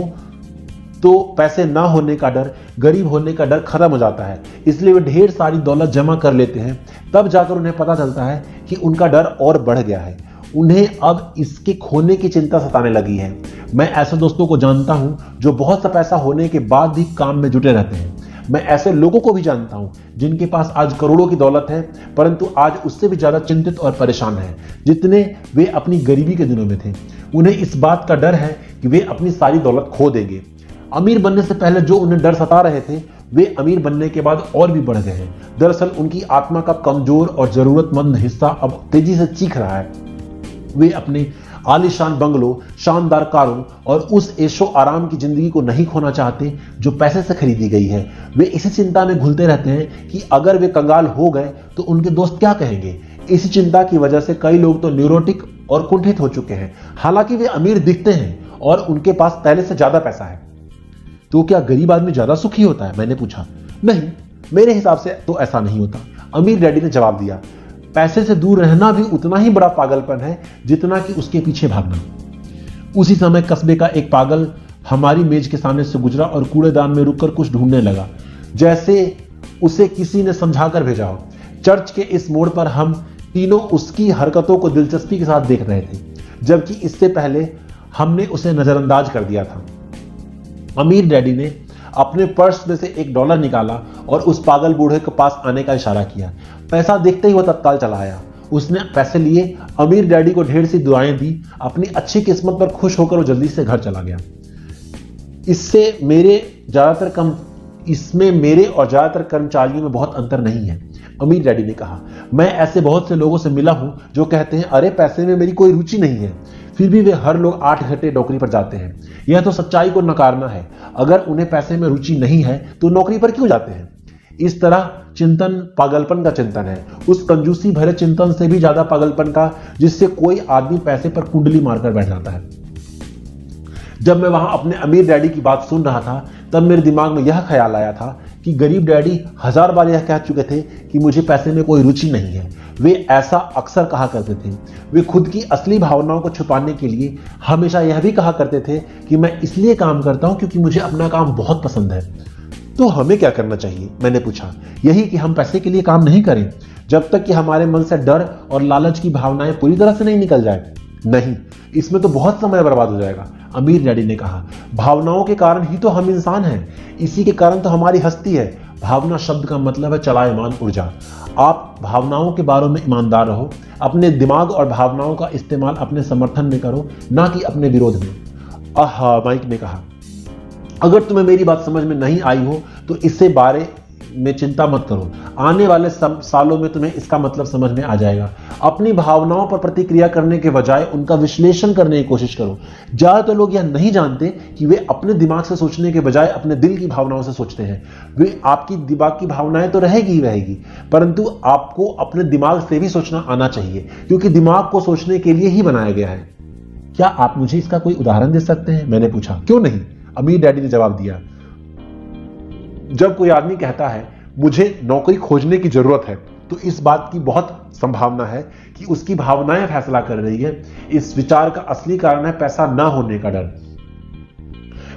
तो पैसे ना होने का डर, गरीब होने का डर खत्म हो जाता है, इसलिए वे ढेर सारी दौलत जमा कर लेते हैं। तब जाकर उन्हें पता चलता है कि उनका डर और बढ़ गया है। उन्हें अब इसके खोने की चिंता सताने लगी है। मैं ऐसे दोस्तों को जानता हूं जो बहुत सा पैसा होने के बाद भी काम में जुटे रहते हैं। मैं ऐसे लोगों को भी जानता हूं जिनके पास आज करोड़ों की दौलत है, परंतु आज उससे भी ज्यादा चिंतित और परेशान हैं जितने वे अपनी गरीबी के दिनों में थे। उन्हें इस बात का डर है कि वे अपनी सारी दौलत खो देंगे। अमीर बनने से पहले जो उन्हें डर सता रहे थे, वे अमीर बनने के बाद और भी बढ़ गए हैं। दरअसल उनकी आत्मा का कमजोर और जरूरतमंद हिस्सा अब तेजी से चीख रहा है। वे अपने आलीशान बंगलों, शानदार कारों और उस ऐशो आराम की जिंदगी को नहीं खोना चाहते जो पैसे से खरीदी गई है। वे इसी चिंता में घुलते रहते हैं कि अगर वे कंगाल हो गए तो उनके दोस्त क्या कहेंगे। इसी चिंता की वजह से कई लोग तो न्यूरोटिक और कुंठित हो चुके हैं। हालांकि वे अमीर दिखते हैं और उनके पास पहले से ज्यादा पैसा है। तो क्या गरीब आदमी ज्यादा सुखी होता है? मैंने पूछा। नहीं, मेरे हिसाब से तो ऐसा नहीं होता, अमीर डैडी ने जवाब दिया। पैसे से दूर रहना भी उतना ही बड़ा पागलपन है जितना कि उसके पीछे भागना। उसी समय कस्बे का एक पागल हमारी मेज के सामने से गुजरा और कूड़ेदान में रुककर कुछ ढूंढने लगा, जैसे उसे किसी ने समझाकर भेजा हो। चर्च के इस मोड़ पर हम तीनों उसकी हरकतों को दिलचस्पी के साथ देख रहे थे, जबकि इससे पहले हमने उसे नजरअंदाज कर दिया था। अमीर डैडी ने अपने पर्स में से $1 निकाला और उस पागल बूढ़े के पास आने का इशारा किया। पैसा देखते ही वो तत्काल चला आया। उसने पैसे लिए, अमीर डैडी को ढेर सी दुआएं दी, अपनी अच्छी किस्मत पर खुश होकर वो जल्दी से घर चला गया। इसमें मेरे और ज्यादातर कर्मचारियों में बहुत अंतर नहीं है, अमीर डैडी ने कहा। मैं ऐसे बहुत से लोगों से मिला हूं जो कहते हैं अरे पैसे में मेरी कोई रुचि नहीं है, फिर भी वे हर लोग 8 घंटे नौकरी पर जाते हैं। यह तो सच्चाई को नकारना है। अगर उन्हें पैसे में रुचि नहीं है तो नौकरी पर क्यों जाते हैं? इस तरह चिंतन पागलपन का चिंतन है, उस कंजूसी भरे चिंतन से भी ज्यादा पागलपन का जिससे कोई आदमी पैसे पर कुंडली मारकर बैठ जाता है। जब मैं वहां अपने अमीर डैडी की बात सुन रहा था तब मेरे दिमाग में यह ख्याल आया था कि गरीब डैडी 1000 बार यह कह चुके थे कि मुझे पैसे में कोई रुचि नहीं है। वे ऐसा अक्सर कहा करते थे। वे खुद की असली भावनाओं को छुपाने के लिए हमेशा यह भी कहा करते थे कि मैं इसलिए काम करता हूं क्योंकि मुझे अपना काम बहुत पसंद है। तो हमें क्या करना चाहिए? मैंने पूछा। यही कि हम पैसे के लिए काम नहीं करें जब तक कि हमारे मन से डर और लालच की भावनाएं पूरी तरह से नहीं निकल जाए। नहीं, इसमें तो बहुत समय बर्बाद हो जाएगा, अमीर डैडी ने कहा। भावनाओं के कारण ही तो हम इंसान हैं, इसी के कारण तो हमारी हस्ती है। भावना शब्द का मतलब है चलायमान ऊर्जा। आप भावनाओं के बारे में ईमानदार रहो, अपने दिमाग और भावनाओं का इस्तेमाल अपने समर्थन में करो, ना कि अपने विरोध में। आहा, माइक ने कहा। अगर तुम्हें मेरी बात समझ में नहीं आई हो तो इससे बारे में चिंता मत करो, आने वाले सालों में तुम्हें इसका मतलब समझ में आ जाएगा। अपनी भावनाओं पर प्रतिक्रिया करने के बजाय उनका विश्लेषण करने की कोशिश करो। ज्यादातर लोग यह नहीं जानते कि वे अपने दिमाग से सोचने के बजाय अपने दिल की भावनाओं से सोचते हैं। वे आपकी दिमाग की भावनाएं तो रहेगी ही रहेगी, परंतु आपको अपने दिमाग से भी सोचना आना चाहिए, क्योंकि दिमाग को सोचने के लिए ही बनाया गया है। क्या आप मुझे इसका कोई उदाहरण दे सकते हैं? मैंने पूछा। क्यों नहीं, अमीर डैडी ने जवाब दिया। जब कोई आदमी कहता है मुझे नौकरी खोजने की जरूरत है तो इस बात की बहुत संभावना है कि उसकी भावनाएं फैसला कर रही है। इस विचार का असली कारण है पैसा ना होने का डर।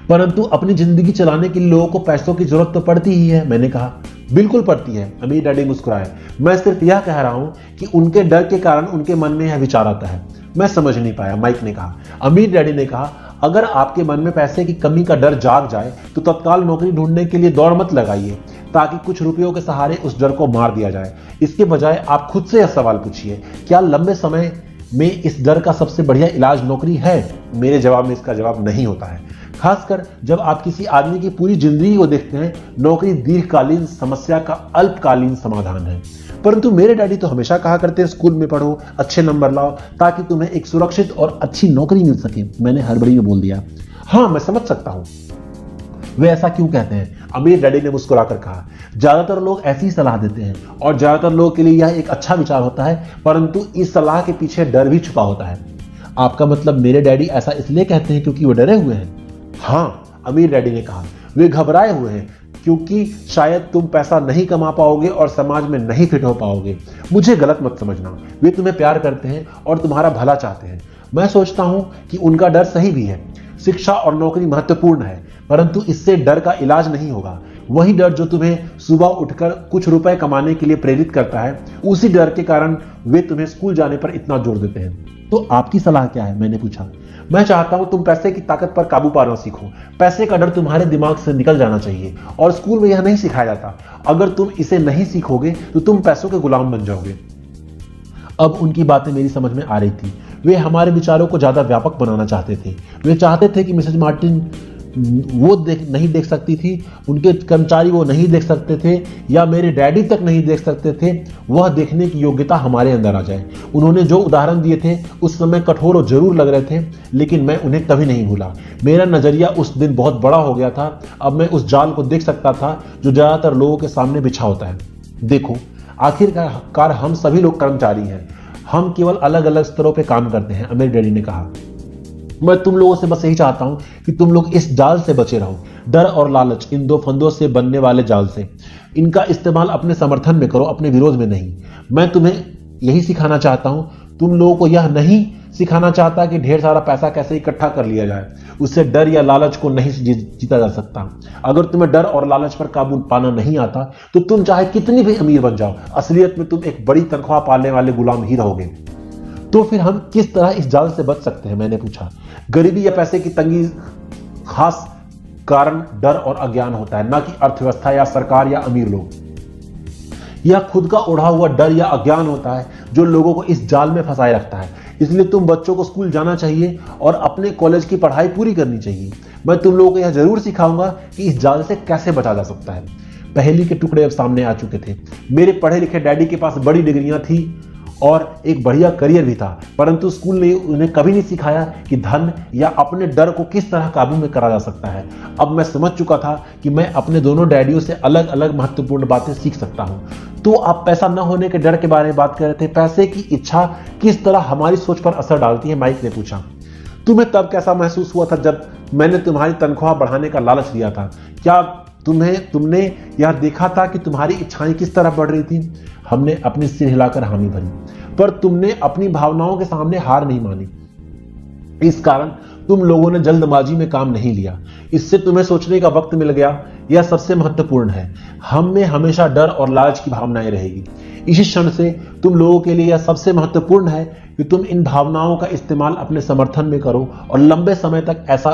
परंतु अपनी जिंदगी चलाने के लिए लोगों को पैसों की जरूरत तो पड़ती ही है, मैंने कहा। बिल्कुल पड़ती है, अमीर डैडी मुस्कुराए। मैं सिर्फ यह कह रहा हूं कि उनके डर के कारण उनके मन में यह विचार आता है। मैं समझ नहीं पाया, माइक ने कहा। अमीर डैडी ने कहा, अगर आपके मन में पैसे की कमी का डर जाग जाए तो तत्काल नौकरी ढूंढने के लिए दौड़ मत लगाइए ताकि कुछ रुपयों के सहारे उस डर को मार दिया जाए। इसके बजाय आप खुद से यह सवाल पूछिए, क्या लंबे समय में इस डर का सबसे बढ़िया इलाज नौकरी है? मेरे जवाब में इसका जवाब नहीं होता है। खासकर जब आप किसी आदमी की पूरी जिंदगी को देखते हैं, नौकरी दीर्घकालीन समस्या का अल्पकालीन समाधान है। परंतु मेरे डैडी तो हमेशा कहा करते हैं स्कूल में पढ़ो, अच्छे नंबर लाओ ताकि तुम्हें एक सुरक्षित और अच्छी नौकरी मिल सके। मैंने हड़बड़ी में बोल दिया। हाँ, मैं समझ सकता हूं। वे ऐसा क्यों कहते हैं? अमीर डैडी ने मुस्कुराकर कहा। ज्यादातर लोग ऐसी सलाह देते हैं और ज्यादातर लोगों के लिए यह एक अच्छा विचार होता है, परंतु इस सलाह के पीछे डर भी छुपा होता है। आपका मतलब मेरे डैडी ऐसा इसलिए कहते हैं क्योंकि वो डरे हुए हैं? हाँ, अमीर डैडी ने कहा। वे घबराए हुए हैं क्योंकि शायद तुम पैसा नहीं कमा पाओगे और समाज में नहीं फिट हो पाओगे। मुझे गलत मत समझना, वे तुम्हें प्यार करते हैं और तुम्हारा भला चाहते हैं। मैं सोचता हूं कि उनका डर सही भी है। शिक्षा और नौकरी महत्वपूर्ण है, परंतु इससे डर का इलाज नहीं होगा। वही डर जो तुम्हें सुबह उठकर कुछ रुपए कमाने के लिए प्रेरित करता है, उसी डर के कारण वे तुम्हें स्कूल जाने पर इतना जोर देते हैं। तो आपकी सलाह क्या है? मैंने पूछा। मैं चाहता हूं तुम पैसे की ताकत पर काबू पाना सीखो। पैसे का डर तुम्हारे दिमाग से निकल जाना चाहिए और स्कूल में यह नहीं सिखाया जाता। अगर तुम इसे नहीं सीखोगे तो तुम पैसों के गुलाम बन जाओगे। अब उनकी बातें मेरी समझ में आ रही थी। वे हमारे विचारों को ज्यादा व्यापक बनाना चाहते थे। वे चाहते थे कि मिसेज मार्टिन नहीं देख सकती थी, उनके कर्मचारी वो नहीं देख सकते थे, या मेरे डैडी तक नहीं देख सकते थे। वह देखने की योग्यता हमारे अंदर आ जाए। उन्होंने जो उदाहरण दिए थे उस समय कठोर और जरूर लग रहे थे, लेकिन मैं उन्हें कभी नहीं भूला। मेरा नजरिया उस दिन बहुत बड़ा हो गया था। अब मैं उस जाल को देख सकता था जो ज्यादातर लोगों के सामने बिछा होता है। देखो, आखिरकार हम सभी लोग कर्मचारी हैं, हम केवल अलग अलग स्तरों पे काम करते हैं, अमीर डैडी ने कहा। मैं तुम लोगों से बस यही चाहता हूं कि तुम लोग इस जाल से बचे रहो, डर और लालच, इन दो फंदों से बनने वाले जाल से। इनका इस्तेमाल अपने समर्थन में करो, अपने विरोध में नहीं। मैं तुम्हें यही सिखाना चाहता हूं। तुम लोगों को यह नहीं सिखाना चाहता कि ढेर सारा पैसा कैसे इकट्ठा कर लिया जाए। उससे डर या लालच को नहीं जीता जा सकता। अगर तुम्हें डर और लालच पर काबू पाना नहीं आता तो तुम चाहे कितनी भी अमीर बन जाओ, असलियत में तुम एक बड़ी तनख्वाह पालने वाले गुलाम ही रहोगे। तो फिर हम किस तरह इस जाल से बच सकते हैं? मैंने पूछा। गरीबी या पैसे की तंगी खास कारण डर और अज्ञान होता है, ना कि अर्थव्यवस्था या सरकार या अमीर लोग। यह खुद का ओढ़ा हुआ डर या अज्ञान होता है जो लोगों को इस जाल में फंसाए रखता है। इसलिए तुम बच्चों को स्कूल जाना चाहिए और अपने कॉलेज की पढ़ाई पूरी करनी चाहिए। मैं तुम लोगों को यह जरूर सिखाऊंगा कि इस जाल से कैसे बचा जा सकता है। पहेली के टुकड़े अब सामने आ चुके थे। मेरे पढ़े लिखे डैडी के पास बड़ी डिग्रियां थी और एक बढ़िया करियर भी था, परंतु स्कूल ने उन्हें कभी नहीं सिखाया कि धन या अपने डर को किस तरह काबू में करा जा सकता है। अब मैं समझ चुका था कि मैं अपने दोनों डैडियों से अलग अलग महत्वपूर्ण बातें सीख सकता हूं। तो आप पैसा न होने के डर के बारे में बात कर रहे थे। पैसे की इच्छा किस तरह हमारी सोच पर असर डालती है, माइक ने पूछा। तुम्हें तब कैसा महसूस हुआ था जब मैंने तुम्हारी तनख्वाह बढ़ाने का लालच दिया था? क्या तुमने यह देखा था कि तुम्हारी इच्छाएं किस तरह बढ़ रही थी? हमने अपनी सिर हिलाकर हामी भरी, पर तुमने अपनी भावनाओं के सामने हार नहीं मानी। इस कारण तुम लोगों ने जल्दबाजी में काम नहीं लिया। इससे तुम्हें सोचने का वक्त मिल गया। यह सबसे महत्वपूर्ण है। हम में हमेशा डर और लालच की भावनाएं रहेगी। इसी क्षण से तुम लोगों के लिए यह सबसे महत्वपूर्ण है कि तुम इन भावनाओं का इस्तेमाल अपने समर्थन में करो और लंबे समय तक ऐसा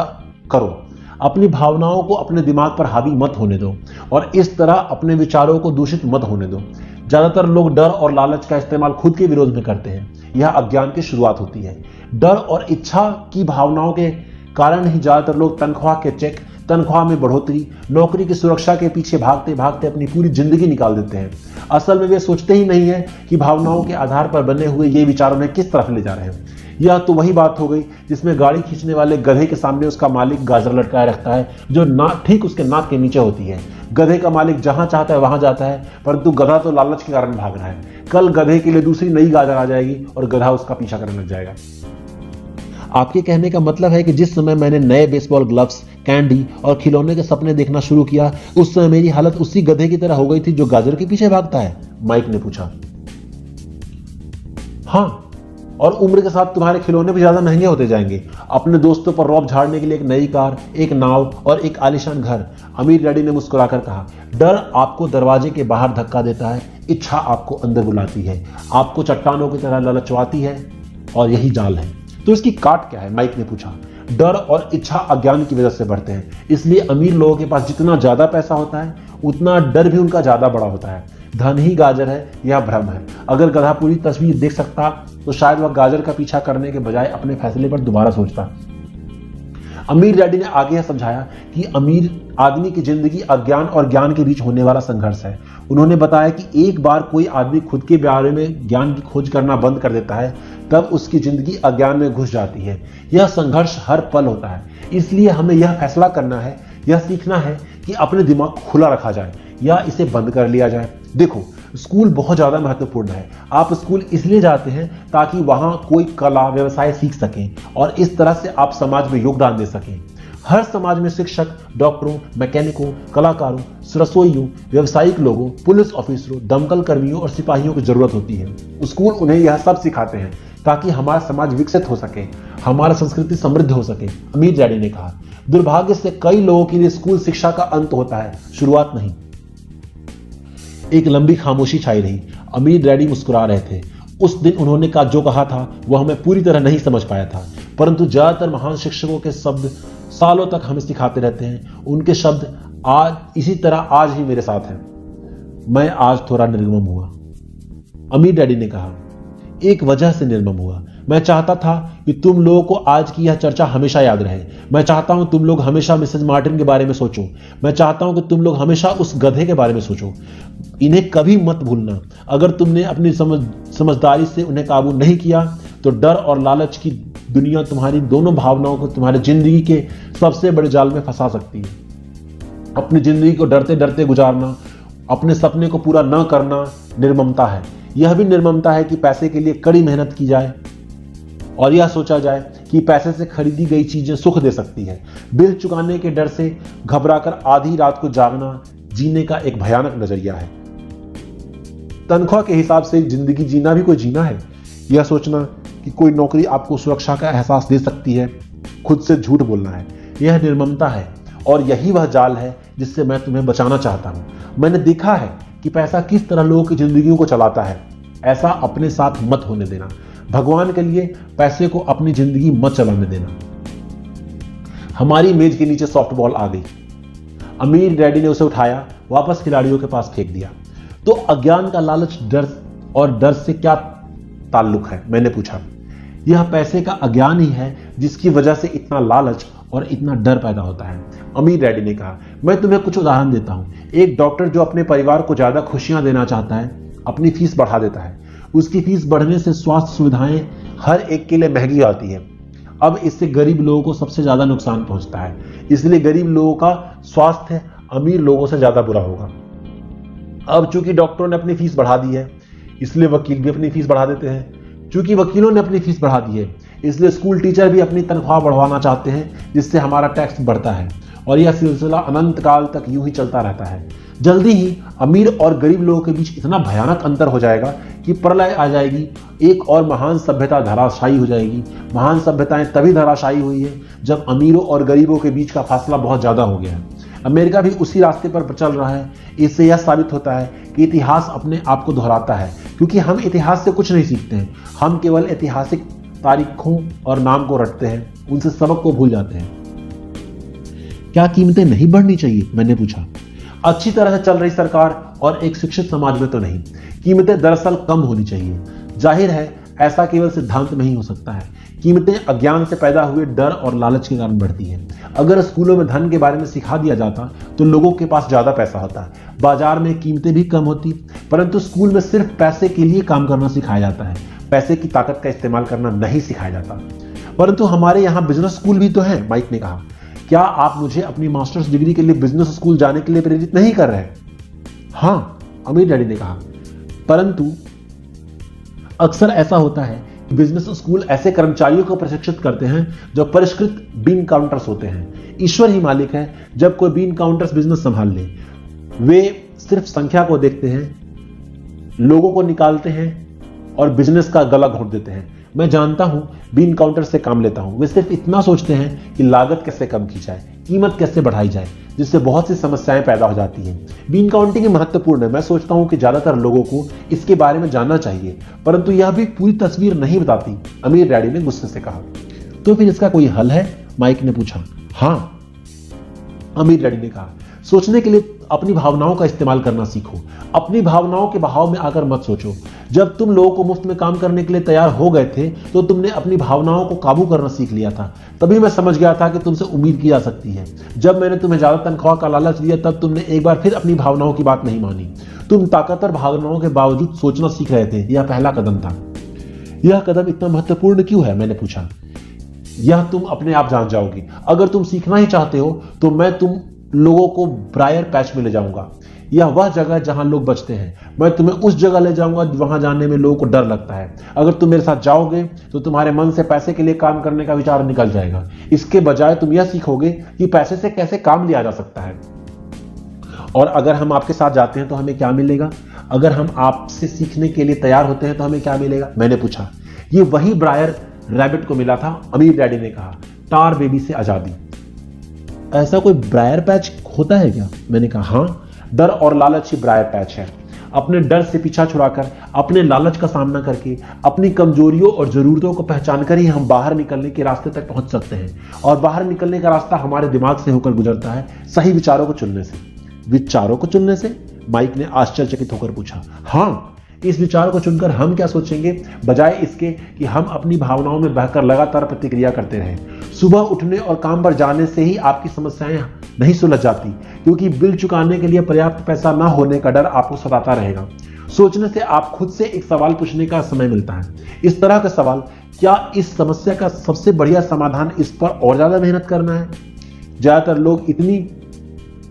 करो। अपनी भावनाओं को अपने दिमाग पर हावी मत होने दो और इस तरह अपने विचारों को दूषित मत होने दो। ज्यादातर लोग डर और लालच का इस्तेमाल खुद के विरोध में करते हैं। यह अज्ञान की शुरुआत होती है। डर और इच्छा की भावनाओं के कारण ही ज्यादातर लोग तनख्वाह के चेक, तनख्वाह में बढ़ोतरी, नौकरी की सुरक्षा के पीछे भागते भागते अपनी पूरी जिंदगी निकाल देते हैं। असल में वे सोचते ही नहीं है कि भावनाओं के आधार पर बने हुए ये विचार उन्हें किस तरफ ले जा रहे हैं। यह तो वही बात हो गई जिसमें गाड़ी खींचने वाले गधे के सामने उसका मालिक गाजर लटकाए रखता है, जो ठीक उसके नाक के नीचे होती है। गधे का मालिक जहां चाहता है वहां जाता है, परंतु गधा तो लालच के कारण भाग रहा है। कल गधे के लिए दूसरी नई गाजर आ जाएगी और गधा उसका पीछा करने लग जाएगा। आपके कहने का मतलब है कि जिस समय मैंने नए बेसबॉल ग्लव्स, कैंडी और खिलौने के सपने देखना शुरू किया, उस समय मेरी हालत उसी गधे की तरह हो गई थी जो गाजर के पीछे भागता है, माइक ने पूछा। हाँ, और उम्र के साथ तुम्हारे खिलौने भी ज्यादा महंगे होते जाएंगे। अपने दोस्तों पर रौब झाड़ने के लिए एक नई कार, एक नाव और एक आलीशान घर, अमीर डैडी ने मुस्कुराकर कहा। डर आपको दरवाजे के बाहर धक्का देता है, इच्छा आपको अंदर बुलाती है, आपको चट्टानों की तरह ललचवाती है, और यही जाल है। तो इसकी काट क्या है, माइक ने पूछा। डर और इच्छा अज्ञान की वजह से बढ़ते हैं। इसलिए अमीर लोगों के पास जितना ज्यादा पैसा होता है, उतना डर भी उनका ज्यादा बड़ा होता है। धन ही गाजर है, यह भ्रम है। अगर गधा पूरी तस्वीर देख सकता तो शायद वह गाजर का पीछा करने के बजाय अपने फैसले पर दोबारा सोचता। अमीर डैडी ने आगे यह समझाया कि अमीर आदमी की जिंदगी अज्ञान और ज्ञान के बीच होने वाला संघर्ष है। उन्होंने बताया कि एक बार कोई आदमी खुद के बारे में ज्ञान की खोज करना बंद कर देता है, तब उसकी जिंदगी अज्ञान में घुस जाती है। यह संघर्ष हर पल होता है। इसलिए हमें यह फैसला करना है, यह सीखना है कि अपने दिमाग को खुला रखा जाए या इसे बंद कर लिया जाए। देखो, स्कूल बहुत ज्यादा महत्वपूर्ण है। आप स्कूल इसलिए जाते हैं ताकि वहां कोई कला, व्यवसाय सीख सकें और इस तरह से आप समाज में योगदान दे सकें। हर समाज में शिक्षक, डॉक्टरों, मैकेनिकों, कलाकारों, रसोइयों, व्यावसायिक लोगों, पुलिस ऑफिसरों, दमकल कर्मियों और सिपाहियों की जरूरत होती है। स्कूल उन्हें यह सब सिखाते हैं ताकि हमारा समाज विकसित हो सके, हमारा संस्कृति समृद्ध हो सके, अमीर डैडी ने कहा। दुर्भाग्य से कई लोगों के लिए स्कूल शिक्षा का अंत होता है, शुरुआत नहीं। एक लंबी खामोशी छाई रही। अमीर डैडी मुस्कुरा रहे थे। उस दिन उन्होंने जो कहा था वह हमें पूरी तरह नहीं समझ पाया था, परंतु ज्यादातर महान शिक्षकों के शब्द सालों तक हमें सिखाते रहते हैं। उनके शब्द आज इसी तरह आज ही मेरे साथ हैं। मैं आज थोड़ा निर्मम हुआ, अमीर डैडी ने कहा। एक वजह से निर्मम हुआ। मैं चाहता था कि तुम लोगों को आज की यह चर्चा हमेशा याद रहे। मैं चाहता हूं तुम लोग हमेशा मिसेस मार्टिन के बारे में सोचो। मैं चाहता हूं कि तुम लोग हमेशा उस गधे के बारे में सोचो। इन्हें कभी मत भूलना। अगर तुमने अपनी समझदारी से उन्हें काबू नहीं किया तो डर और लालच की दुनिया तुम्हारी दोनों भावनाओं को तुम्हारी जिंदगी के सबसे बड़े जाल में फंसा सकती है। अपनी जिंदगी को डरते डरते गुजारना, अपने सपने को पूरा न करना निर्ममता है। यह भी निर्ममता है कि पैसे के लिए कड़ी मेहनत की जाए और यह सोचा जाए कि पैसे से खरीदी गई चीजें सुख दे सकती है। बिल चुकाने के डर से घबराकर आधी रात को जागना जीने का एक भयानक नजरिया है। तनख्वाह के हिसाब से जिंदगी जीना भी कोई जीना है। यह सोचना कि कोई नौकरी आपको सुरक्षा का एहसास दे सकती है, खुद से झूठ बोलना है, यह निर्ममता है। और यही वह जाल है जिससे मैं तुम्हें बचाना चाहता हूं। मैंने देखा है कि पैसा किस तरह लोगों की जिंदगियों को चलाता है। ऐसा अपने साथ मत होने देना। भगवान के लिए पैसे को अपनी जिंदगी मत चलाने देना। हमारी मेज के नीचे सॉफ्टबॉल आ गई। अमीर डैडी ने उसे उठाया, वापस खिलाड़ियों के पास फेंक दिया। तो अज्ञान का लालच, डर और डर से क्या ताल्लुक है? मैंने पूछा। यह पैसे का अज्ञान ही है जिसकी वजह से इतना लालच और इतना डर पैदा होता है, अमीर डैडी ने कहा। मैं तुम्हें कुछ उदाहरण देता हूं। एक डॉक्टर जो अपने परिवार को ज्यादा खुशियां देना चाहता है, अपनी फीस बढ़ा देता है। उसकी फीस बढ़ने से स्वास्थ्य सुविधाएं हर एक के लिए महंगी आती है। अब इससे गरीब लोगों को सबसे ज्यादा नुकसान पहुंचता है, इसलिए गरीब लोगों का स्वास्थ्य अमीर लोगों से ज्यादा बुरा होगा। अब चूंकि डॉक्टरों ने अपनी फीस बढ़ा दी है, इसलिए वकील भी अपनी फीस बढ़ा देते हैं। चूंकि वकीलों ने अपनी फीस बढ़ा दी है, इसलिए स्कूल टीचर भी अपनी तनख्वाह बढ़वाना चाहते हैं, जिससे हमारा टैक्स बढ़ता है और यह सिलसिला अनंत काल तक यूं ही चलता रहता है। जल्दी ही अमीर और गरीब लोगों के बीच इतना भयानक अंतर हो जाएगा कि प्रलय आ जाएगी, एक और महान सभ्यता धराशायी हो जाएगी। महान सभ्यताएं तभी धराशायी हुई है जब अमीरों और गरीबों के बीच का फासला बहुत ज्यादा हो गया है। अमेरिका भी उसी रास्ते पर चल रहा है। इससे यह साबित होता है कि इतिहास अपने आप को दोहराता है, क्योंकि हम इतिहास से कुछ नहीं सीखते हैं। हम केवल ऐतिहासिक तारीखों और नाम को रटते हैं, उनसे सबक को भूल जाते हैं। क्या कीमतें नहीं बढ़नी चाहिए? मैंने पूछा। अच्छी तरह से चल रही सरकार और एक शिक्षित समाज में तो नहीं। कीमतें दरअसल कम होनी चाहिए। जाहिर है ऐसा केवल सिद्धांत में ही हो सकता है। कीमतें अज्ञान से पैदा हुए डर और लालच के कारण बढ़ती हैं। अगर स्कूलों में धन के बारे में सिखा दिया जाता तो लोगों के पास ज्यादा पैसा होता, बाजार में कीमतें भी कम होती। परंतु स्कूल में सिर्फ पैसे के लिए काम करना सिखाया जाता है, पैसे की ताकत का इस्तेमाल करना नहीं सिखाया जाता। परंतु हमारे यहाँ बिजनेस स्कूल भी तो है, माइक ने कहा। क्या आप मुझे अपनी मास्टर्स डिग्री के लिए बिजनेस स्कूल जाने के लिए प्रेरित नहीं कर रहे? हाँ, अमीर डैडी ने कहा। परंतु अक्सर ऐसा होता है कि बिजनेस स्कूल ऐसे कर्मचारियों को प्रशिक्षित करते हैं जो परिष्कृत बीन काउंटर्स होते हैं। ईश्वर ही मालिक है जब कोई बीन काउंटर्स बिजनेस संभाल ले। वे सिर्फ संख्या को देखते हैं, लोगों को निकालते हैं और बिजनेस का गला घोंट देते हैं। मैं जानता हूं, बीन काउंटर से काम लेता हूं। वे सिर्फ इतना सोचते हैं कि लागत कैसे कम की जाए, कीमत कैसे बढ़ाई जाए, जिससे बहुत सी समस्याएं पैदा हो जाती हैं। बीन काउंटिंग महत्वपूर्ण है। मैं सोचता हूं कि ज्यादातर लोगों को इसके बारे में जानना चाहिए, परंतु यह भी पूरी तस्वीर नहीं बताती, अमीर डैडी ने गुस्से से कहा। तो फिर इसका कोई हल है? माइक ने पूछा। हाँ, अमीर डैडी ने कहा। सोचने के लिए अपनी भावनाओं का इस्तेमाल करना सीखो। अपनी भावनाओं के बहाव में आकर मत सोचो। जब तुम लोगों को मुफ्त में काम करने के लिए तैयार हो गए थे तो तुमने अपनी भावनाओं को काबू करना सीख लिया था। तभी मैं समझ गया था कि तुमसे उम्मीद की जा सकती है। जब मैंने तुम्हें ज्यादा तनख्वाह का लालच दिया तब तुमने एक बार फिर अपनी भावनाओं की बात नहीं मानी। तुम ताकतवर भावनाओं के बावजूद सोचना सीख रहे थे। यह पहला कदम था। यह कदम इतना महत्वपूर्ण क्यों है? मैंने पूछा। यह तुम अपने आप जान जाओगी। अगर तुम सीखना ही चाहते हो तो मैं तुम लोगों को ब्रायर पैच में ले जाऊंगा। यह वह जगह जहां लोग बचते हैं। मैं तुम्हें उस जगह ले जाऊंगा वहां जाने में लोगों को डर लगता है। अगर तुम मेरे साथ जाओगे तो तुम्हारे मन से पैसे के लिए काम करने का विचार निकल जाएगा। इसके बजाय तुम यह सीखोगे कि पैसे से कैसे काम लिया जा सकता है। और अगर हम आपके साथ जाते हैं तो हमें क्या मिलेगा? अगर हम आपसे सीखने के लिए तैयार होते हैं तो हमें क्या मिलेगा? मैंने पूछा। ये वही ब्रायर रैबिट को मिला था, अमीर डैडी ने कहा। टार बेबी से आजादी। ऐसा कोई ब्रायर पैच होता है क्या? मैंने कहा। हाँ, डर और लालच ही ब्रायर पैच है। अपने डर से पीछा छुड़ाकर, अपने लालच का सामना करके, अपनी कमजोरियों और जरूरतों को पहचान कर ही हम बाहर निकलने के रास्ते तक पहुंच सकते हैं। और बाहर निकलने का रास्ता हमारे दिमाग से होकर गुजरता है, सही विचारों को चुनने से। विचारों को चुनने से? माइक ने आश्चर्यचकित होकर पूछा। हाँ, इस विचार को चुनकर हम क्या सोचेंगे, बजाय इसके कि हम अपनी भावनाओं में बहकर लगातार प्रतिक्रिया करते रहें। सुबह उठने और काम पर जाने से ही आपकी समस्याएं नहीं सुलझ जाती, क्योंकि बिल चुकाने के लिए पर्याप्त पैसा ना होने का डर आपको सताता रहेगा। सोचने से आप खुद से एक सवाल पूछने का समय मिलता है। इस तरह का सवाल, क्या इस समस्या का सबसे बढ़िया समाधान इस पर और ज्यादा मेहनत करना है? ज्यादातर लोग इतनी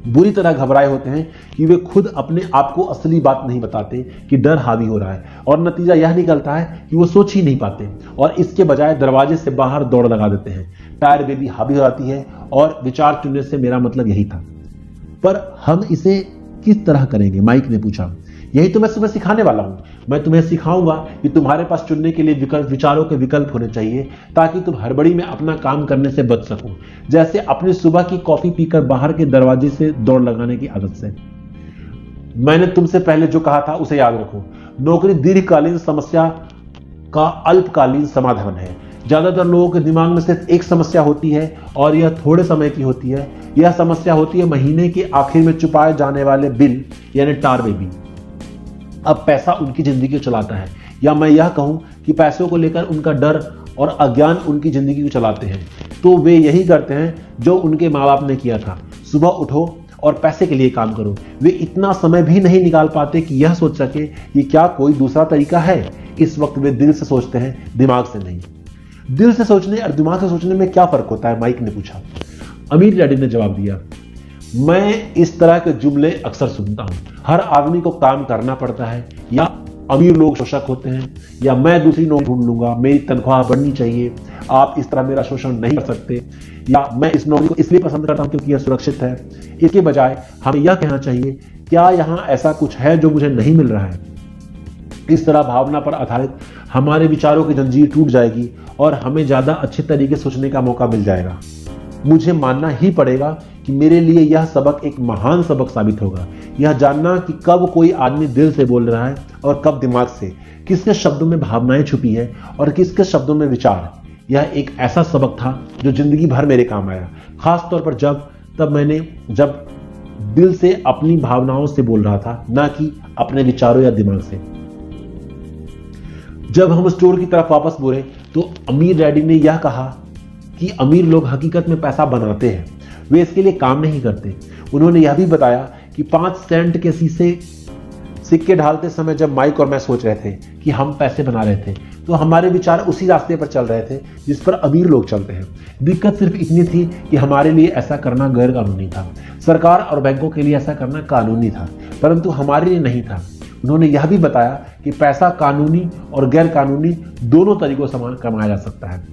बुरी तरह घबराए होते हैं कि वे खुद अपने आप को असली बात नहीं बताते कि डर हावी हो रहा है, और नतीजा यह निकलता है कि वो सोच ही नहीं पाते और इसके बजाय दरवाजे से बाहर दौड़ लगा देते हैं। टायर बेबी हावी हो जाती है और विचार चुनने से मेरा मतलब यही था। पर हम इसे किस तरह करेंगे? माइक ने पूछा। यही तो मैं तुम्हें सिखाने वाला हूं। मैं तुम्हें सिखाऊंगा कि तुम्हारे पास चुनने के लिए विचारों के विकल्प होने चाहिए, ताकि तुम हड़बड़ी में अपना काम करने से बच सको। जैसे अपनी सुबह की कॉफी पीकर बाहर के दरवाजे से दौड़ लगाने की आदत से। मैंने तुमसे पहले जो कहा था उसे याद रखो। नौकरी दीर्घकालीन समस्या का अल्पकालीन समाधान है। ज्यादातर लोगों के दिमाग में सिर्फ एक समस्या होती है और यह थोड़े समय की होती है। यह समस्या होती है महीने के आखिर में चुकाए जाने वाले बिल, यानी टार बेबी। अब पैसा उनकी जिंदगी को चलाता है, या मैं यह कहूं कि पैसों को लेकर उनका डर और अज्ञान उनकी जिंदगी को चलाते हैं, तो वे यही करते हैं जो उनके माँ बाप ने किया था। सुबह उठो और पैसे के लिए काम करो। वे इतना समय भी नहीं निकाल पाते कि यह सोच सके कि क्या कोई दूसरा तरीका है। इस वक्त वे दिल से सोचते हैं, दिमाग से नहीं। दिल से सोचने और दिमाग से सोचने में क्या फर्क होता है, माइक ने पूछा। अमीर डैडी ने जवाब दिया, मैं इस तरह के जुमले अक्सर सुनता हूं। हर आदमी को काम करना पड़ता है, या अमीर लोग शोषक होते हैं, या मैं दूसरी नौकरी ढूंढ लूंगा, मेरी तनख्वाह बढ़नी चाहिए, आप इस तरह मेरा शोषण नहीं कर सकते, या मैं इस नौकरी को इसलिए पसंद करता हूं क्योंकि यह सुरक्षित है। इसके बजाय हमें यह कहना चाहिए, क्या यहां ऐसा कुछ है जो मुझे नहीं मिल रहा है। इस तरह भावना पर आधारित हमारे विचारों की जंजीर टूट जाएगी और हमें ज्यादा अच्छे तरीके से सोचने का मौका मिल जाएगा। मुझे मानना ही पड़ेगा कि मेरे लिए यह सबक एक महान सबक साबित होगा। यह जानना कि कब कोई आदमी दिल से बोल रहा है और कब दिमाग से, किसके शब्दों में भावनाएं छुपी है और किसके शब्दों में विचार। यह एक ऐसा सबक था जो जिंदगी भर मेरे काम आया, खास तौर पर जब दिल से अपनी भावनाओं से बोल रहा था, ना कि अपने विचारों या दिमाग से। जब हम स्टोर की तरफ वापस मुड़े तो अमीर डैडी ने यह कहा कि अमीर लोग हकीकत में पैसा बनाते हैं, वे इसके लिए काम नहीं करते। उन्होंने यह भी बताया कि 5 सेंट के सिक्के ढालते समय जब माइक और मैं सोच रहे थे कि हम पैसे बना रहे थे, तो हमारे विचार उसी रास्ते पर चल रहे थे जिस पर अमीर लोग चलते हैं। दिक्कत सिर्फ इतनी थी कि हमारे लिए ऐसा करना गैर कानूनी था। सरकार और बैंकों के लिए ऐसा करना कानूनी था, परंतु हमारे लिए नहीं था। उन्होंने यह भी बताया कि पैसा कानूनी और गैर कानूनी दोनों तरीकों से कमाया जा सकता है।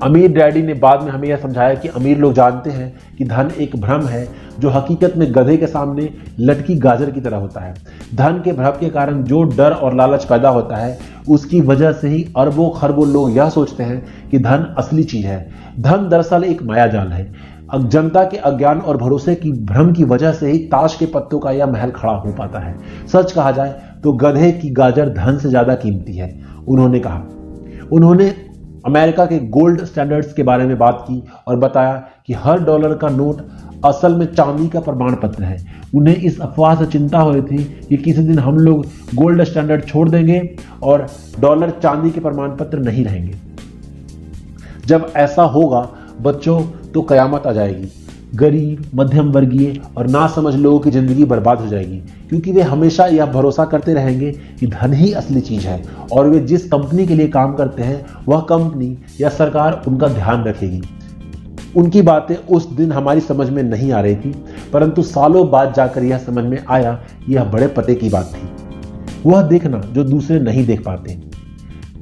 अमीर डैडी ने बाद में हमें यह समझाया कि अमीर लोग जानते हैं कि धन एक भ्रम है जो हकीकत में गधे के सामने लटकी गाजर की तरह होता है। धन के भ्रम के कारण जो डर और लालच पैदा होता है, उसकी वजह से ही अरबों खरबों लोग यह सोचते हैं कि धन असली चीज है। धन दरअसल एक मायाजाल है। जनता के अज्ञान और भरोसे की भ्रम की वजह से ही ताश के पत्तों का यह महल खड़ा हो पाता है। सच कहा जाए तो गधे की गाजर धन से ज्यादा कीमती है, उन्होंने कहा। उन्होंने अमेरिका के गोल्ड स्टैंडर्ड्स के बारे में बात की और बताया कि हर डॉलर का नोट असल में चांदी का प्रमाण पत्र है। उन्हें इस अफवाह से चिंता हो रही थी कि किसी दिन हम लोग गोल्ड स्टैंडर्ड छोड़ देंगे और डॉलर चांदी के प्रमाण पत्र नहीं रहेंगे। जब ऐसा होगा बच्चों, तो कयामत आ जाएगी। गरीब, मध्यम वर्गीय और नासमझ लोगों की जिंदगी बर्बाद हो जाएगी, क्योंकि वे हमेशा यह भरोसा करते रहेंगे कि धन ही असली चीज है और वे जिस कंपनी के लिए काम करते हैं वह कंपनी या सरकार उनका ध्यान रखेगी। उनकी बातें उस दिन हमारी समझ में नहीं आ रही थी, परंतु सालों बाद जाकर यह समझ में आया कि यह बड़े पते की बात थी। वह देखना जो दूसरे नहीं देख पाते।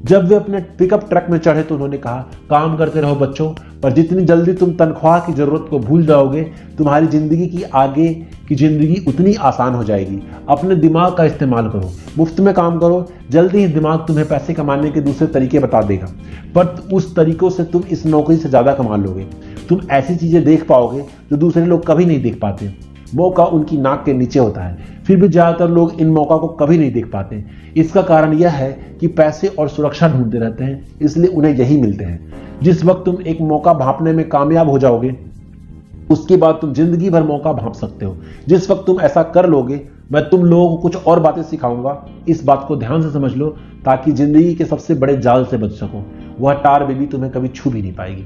जब वे अपने पिकअप ट्रक में चढ़े तो उन्होंने कहा, काम करते रहो बच्चों, पर जितनी जल्दी तुम तनख्वाह की जरूरत को भूल जाओगे, तुम्हारी जिंदगी की आगे की जिंदगी उतनी आसान हो जाएगी। अपने दिमाग का इस्तेमाल करो, मुफ्त में काम करो, जल्दी ही दिमाग तुम्हें पैसे कमाने के दूसरे तरीके बता देगा, पर उस तरीकों से तुम इस नौकरी से ज्यादा कमा लोगे। तुम ऐसी चीजें देख पाओगे जो दूसरे लोग कभी नहीं देख पाते। मौका उनकी नाक के नीचे होता है, फिर भी ज्यादातर लोग इन मौका को कभी नहीं देख पाते। इसका कारण यह है कि पैसे और सुरक्षा ढूंढते रहते हैं, इसलिए उन्हें यही मिलते हैं। जिस वक्त तुम एक मौका भांपने में कामयाब हो जाओगे, उसके बाद तुम जिंदगी भर मौका भांप सकते हो। जिस वक्त तुम ऐसा कर लोगे, मैं तुम लोगों को कुछ और बातें सिखाऊंगा। इस बात को ध्यान से समझ लो ताकि जिंदगी के सबसे बड़े जाल से बच सको। वह टार बेबी तुम्हें कभी छू भी नहीं पाएगी।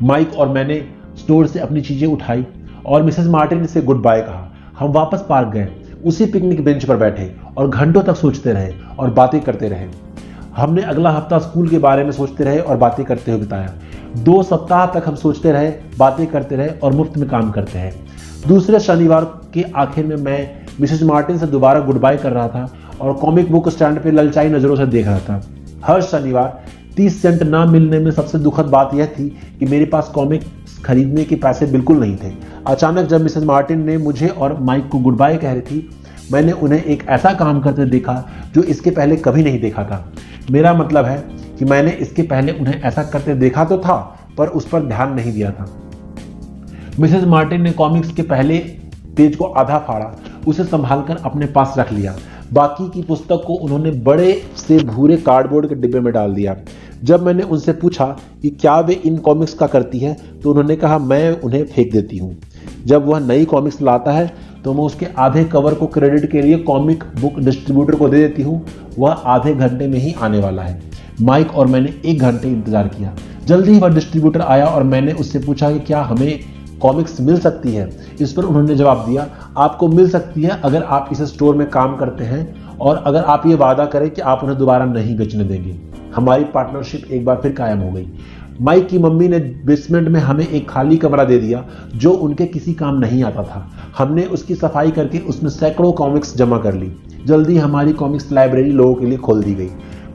माइक और मैंने स्टोर से अपनी चीजें उठाई और मिसेस मार्टिन से गुड बाय कहा। हम वापस पार्क गए, उसी पिकनिक बेंच पर बैठे और घंटों तक सोचते रहे और बातें करते रहे। हमने अगला हफ्ता स्कूल के बारे में सोचते रहे और बातें करते हुए बिताया। 2 सप्ताह तक हम सोचते रहे, बातें करते रहे और मुफ्त में काम करते रहे। दूसरे शनिवार के आखिर में मैं मिसेस मार्टिन से दोबारा गुड बाय कर रहा था और कॉमिक बुक स्टैंड पे ललचाई नजरों से देख रहा था। हर शनिवार 30 सेंट ना मिलने में सबसे दुखद बात यह थी कि मेरे पास कॉमिक्स खरीदने के पैसे बिल्कुल नहीं थे। अचानक जब मिसेस मार्टिन ने मुझे और माइक को गुड बाय कह रही थी, मैंने उन्हें एक ऐसा काम करते देखा जो इसके पहले कभी नहीं देखा था। मेरा मतलब है कि मैंने इसके पहले उन्हें ऐसा करते देखा तो था, पर उस पर ध्यान नहीं दिया था। मिसेस मार्टिन ने कॉमिक्स के पहले पेज को आधा फाड़ा, उसे संभालकर अपने पास रख लिया। बाकी की पुस्तक को उन्होंने बड़े से भूरे कार्डबोर्ड के डिब्बे में डाल दिया। जब मैंने उनसे पूछा कि क्या वे इन कॉमिक्स का करती है, तो उन्होंने कहा, मैं उन्हें फेंक देती हूँ। जब वह नई कॉमिक्स लाता है तो मैं उसके आधे कवर को क्रेडिट के लिए कॉमिक बुक डिस्ट्रीब्यूटर को दे देती हूँ। वह आधे घंटे में ही आने वाला है। माइक और मैंने 1 घंटे इंतजार किया। जल्दी ही वह डिस्ट्रीब्यूटर आया और मैंने उससे पूछा कि क्या हमें कॉमिक्स मिल सकती है। इस पर उन्होंने जवाब दिया, आपको मिल सकती है अगर आप इस स्टोर में काम करते हैं और अगर आप ये वादा करें कि आप उन्हें दोबारा नहीं बेचने देंगे। हमारी पार्टनरशिप एक बार फिर कायम हो गई। माइक की मम्मी ने बेसमेंट में हमें एक खाली कमरा दे दिया जो उनके किसी काम नहीं आता था। हमने उसकी सफाई करके उसमें सैकड़ों कॉमिक्स जमा कर ली। जल्दी हमारी कॉमिक्स लाइब्रेरी लोगों के लिए खोल दी गई।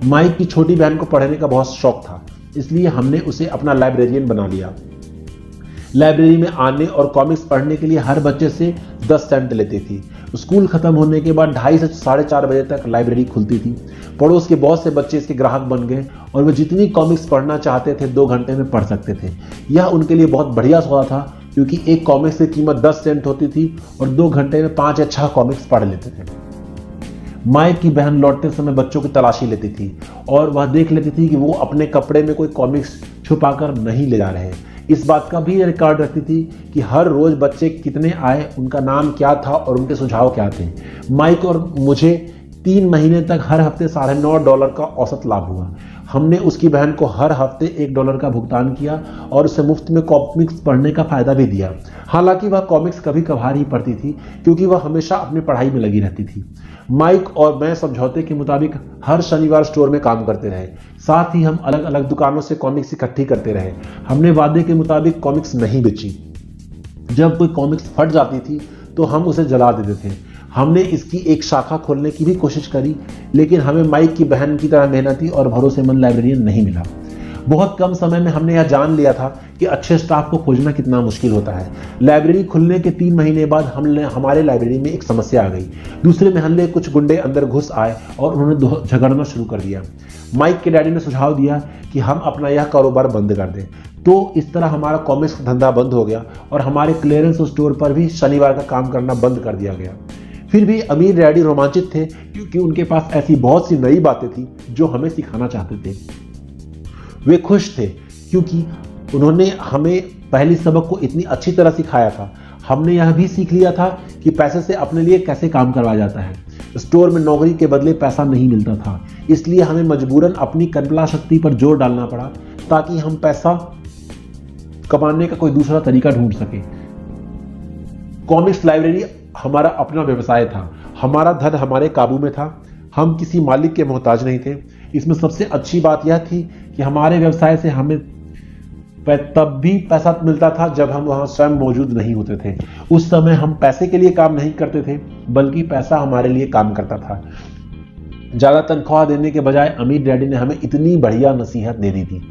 माइक की छोटी बहन को पढ़ने का बहुत शौक था, इसलिए हमने उसे अपना लाइब्रेरियन बना लिया। लाइब्रेरी में आने और कॉमिक्स पढ़ने के लिए हर बच्चे से 10 सेंट लेती थी। स्कूल खत्म होने के बाद 2:30 से 4:30 बजे तक लाइब्रेरी खुलती थी। पड़ोस के बहुत से बच्चे इसके ग्राहक बन गए और वे जितनी कॉमिक्स पढ़ना चाहते थे 2 घंटे में पढ़ सकते थे। यह उनके लिए बहुत बढ़िया सौदा था, क्योंकि एक कॉमिक्स की कीमत 10 सेंट होती थी और 2 घंटे में 5 या 6 कॉमिक्स पढ़ लेते थे। माइक की बहन लौटते समय बच्चों की तलाशी लेती थी और वह देख लेती थी कि वो अपने कपड़े में कोई कॉमिक्स छुपाकर नहीं ले जा रहे। इस बात का भी रिकॉर्ड रखती थी कि हर रोज बच्चे कितने आए, उनका नाम क्या था और उनके सुझाव क्या थे। माइक और मुझे 3 महीने तक हर हफ्ते $9.5 का औसत लाभ हुआ। हमने उसकी बहन को हर हफ्ते $1 का भुगतान किया और उसे मुफ्त में कॉमिक्स पढ़ने का फायदा भी दिया। हालांकि वह कॉमिक्स कभी कभार ही पढ़ती थी, क्योंकि वह हमेशा अपनी पढ़ाई में लगी रहती थी। माइक और मैं समझौते के मुताबिक हर शनिवार स्टोर में काम करते रहे। साथ ही हम अलग अलग दुकानों से कॉमिक्स इकट्ठी करते रहे। हमने वादे के मुताबिक कॉमिक्स नहीं बेची। जब कोई कॉमिक्स फट जाती थी तो हम उसे जला देते थे। हमने इसकी एक शाखा खोलने की भी कोशिश करी, लेकिन हमें माइक की बहन की तरह मेहनती और भरोसेमंद लाइब्रेरियन नहीं मिला। बहुत कम समय में हमने यह जान लिया था कि अच्छे स्टाफ को खोजना कितना मुश्किल होता है। लाइब्रेरी खुलने के 3 महीने बाद हमारे लाइब्रेरी में एक समस्या आ गई। दूसरे महल्ले कुछ गुंडे अंदर घुस आए और उन्होंने झगड़ना शुरू कर दिया। माइक के डैडी ने सुझाव दिया कि हम अपना यह कारोबार बंद कर दें। तो इस तरह हमारा कॉमिक्स का धंधा बंद हो गया और हमारे क्लियरेंस स्टोर पर भी शनिवार का काम करना बंद कर दिया गया। फिर भी अमीर डैडी रोमांचित थे, क्योंकि उनके पास ऐसी बहुत सी नई बातें थी जो हमें सिखाना चाहते थे। वे खुश थे क्योंकि उन्होंने हमें पहली सबक को इतनी अच्छी तरह सिखाया था। हमने यह भी सीख लिया था कि पैसे से अपने लिए कैसे काम करवाया जाता है। स्टोर में नौकरी के बदले पैसा नहीं मिलता था, इसलिए हमें मजबूरन अपनी कल्पना शक्ति पर जोर डालना पड़ा ताकि हम पैसा कमाने का कोई दूसरा तरीका ढूंढ सके। कॉमिक्स लाइब्रेरी हमारा अपना व्यवसाय था। हमारा धन हमारे काबू में था। हम किसी मालिक के मोहताज नहीं थे। इसमें सबसे अच्छी बात यह थी कि हमारे व्यवसाय से हमें तब भी पैसा मिलता था जब हम वहां स्वयं मौजूद नहीं होते थे। उस समय हम पैसे के लिए काम नहीं करते थे, बल्कि पैसा हमारे लिए काम करता था। ज्यादा तनख्वाह देने के बजाय अमीर डैडी ने हमें इतनी बढ़िया नसीहत दे दी थी।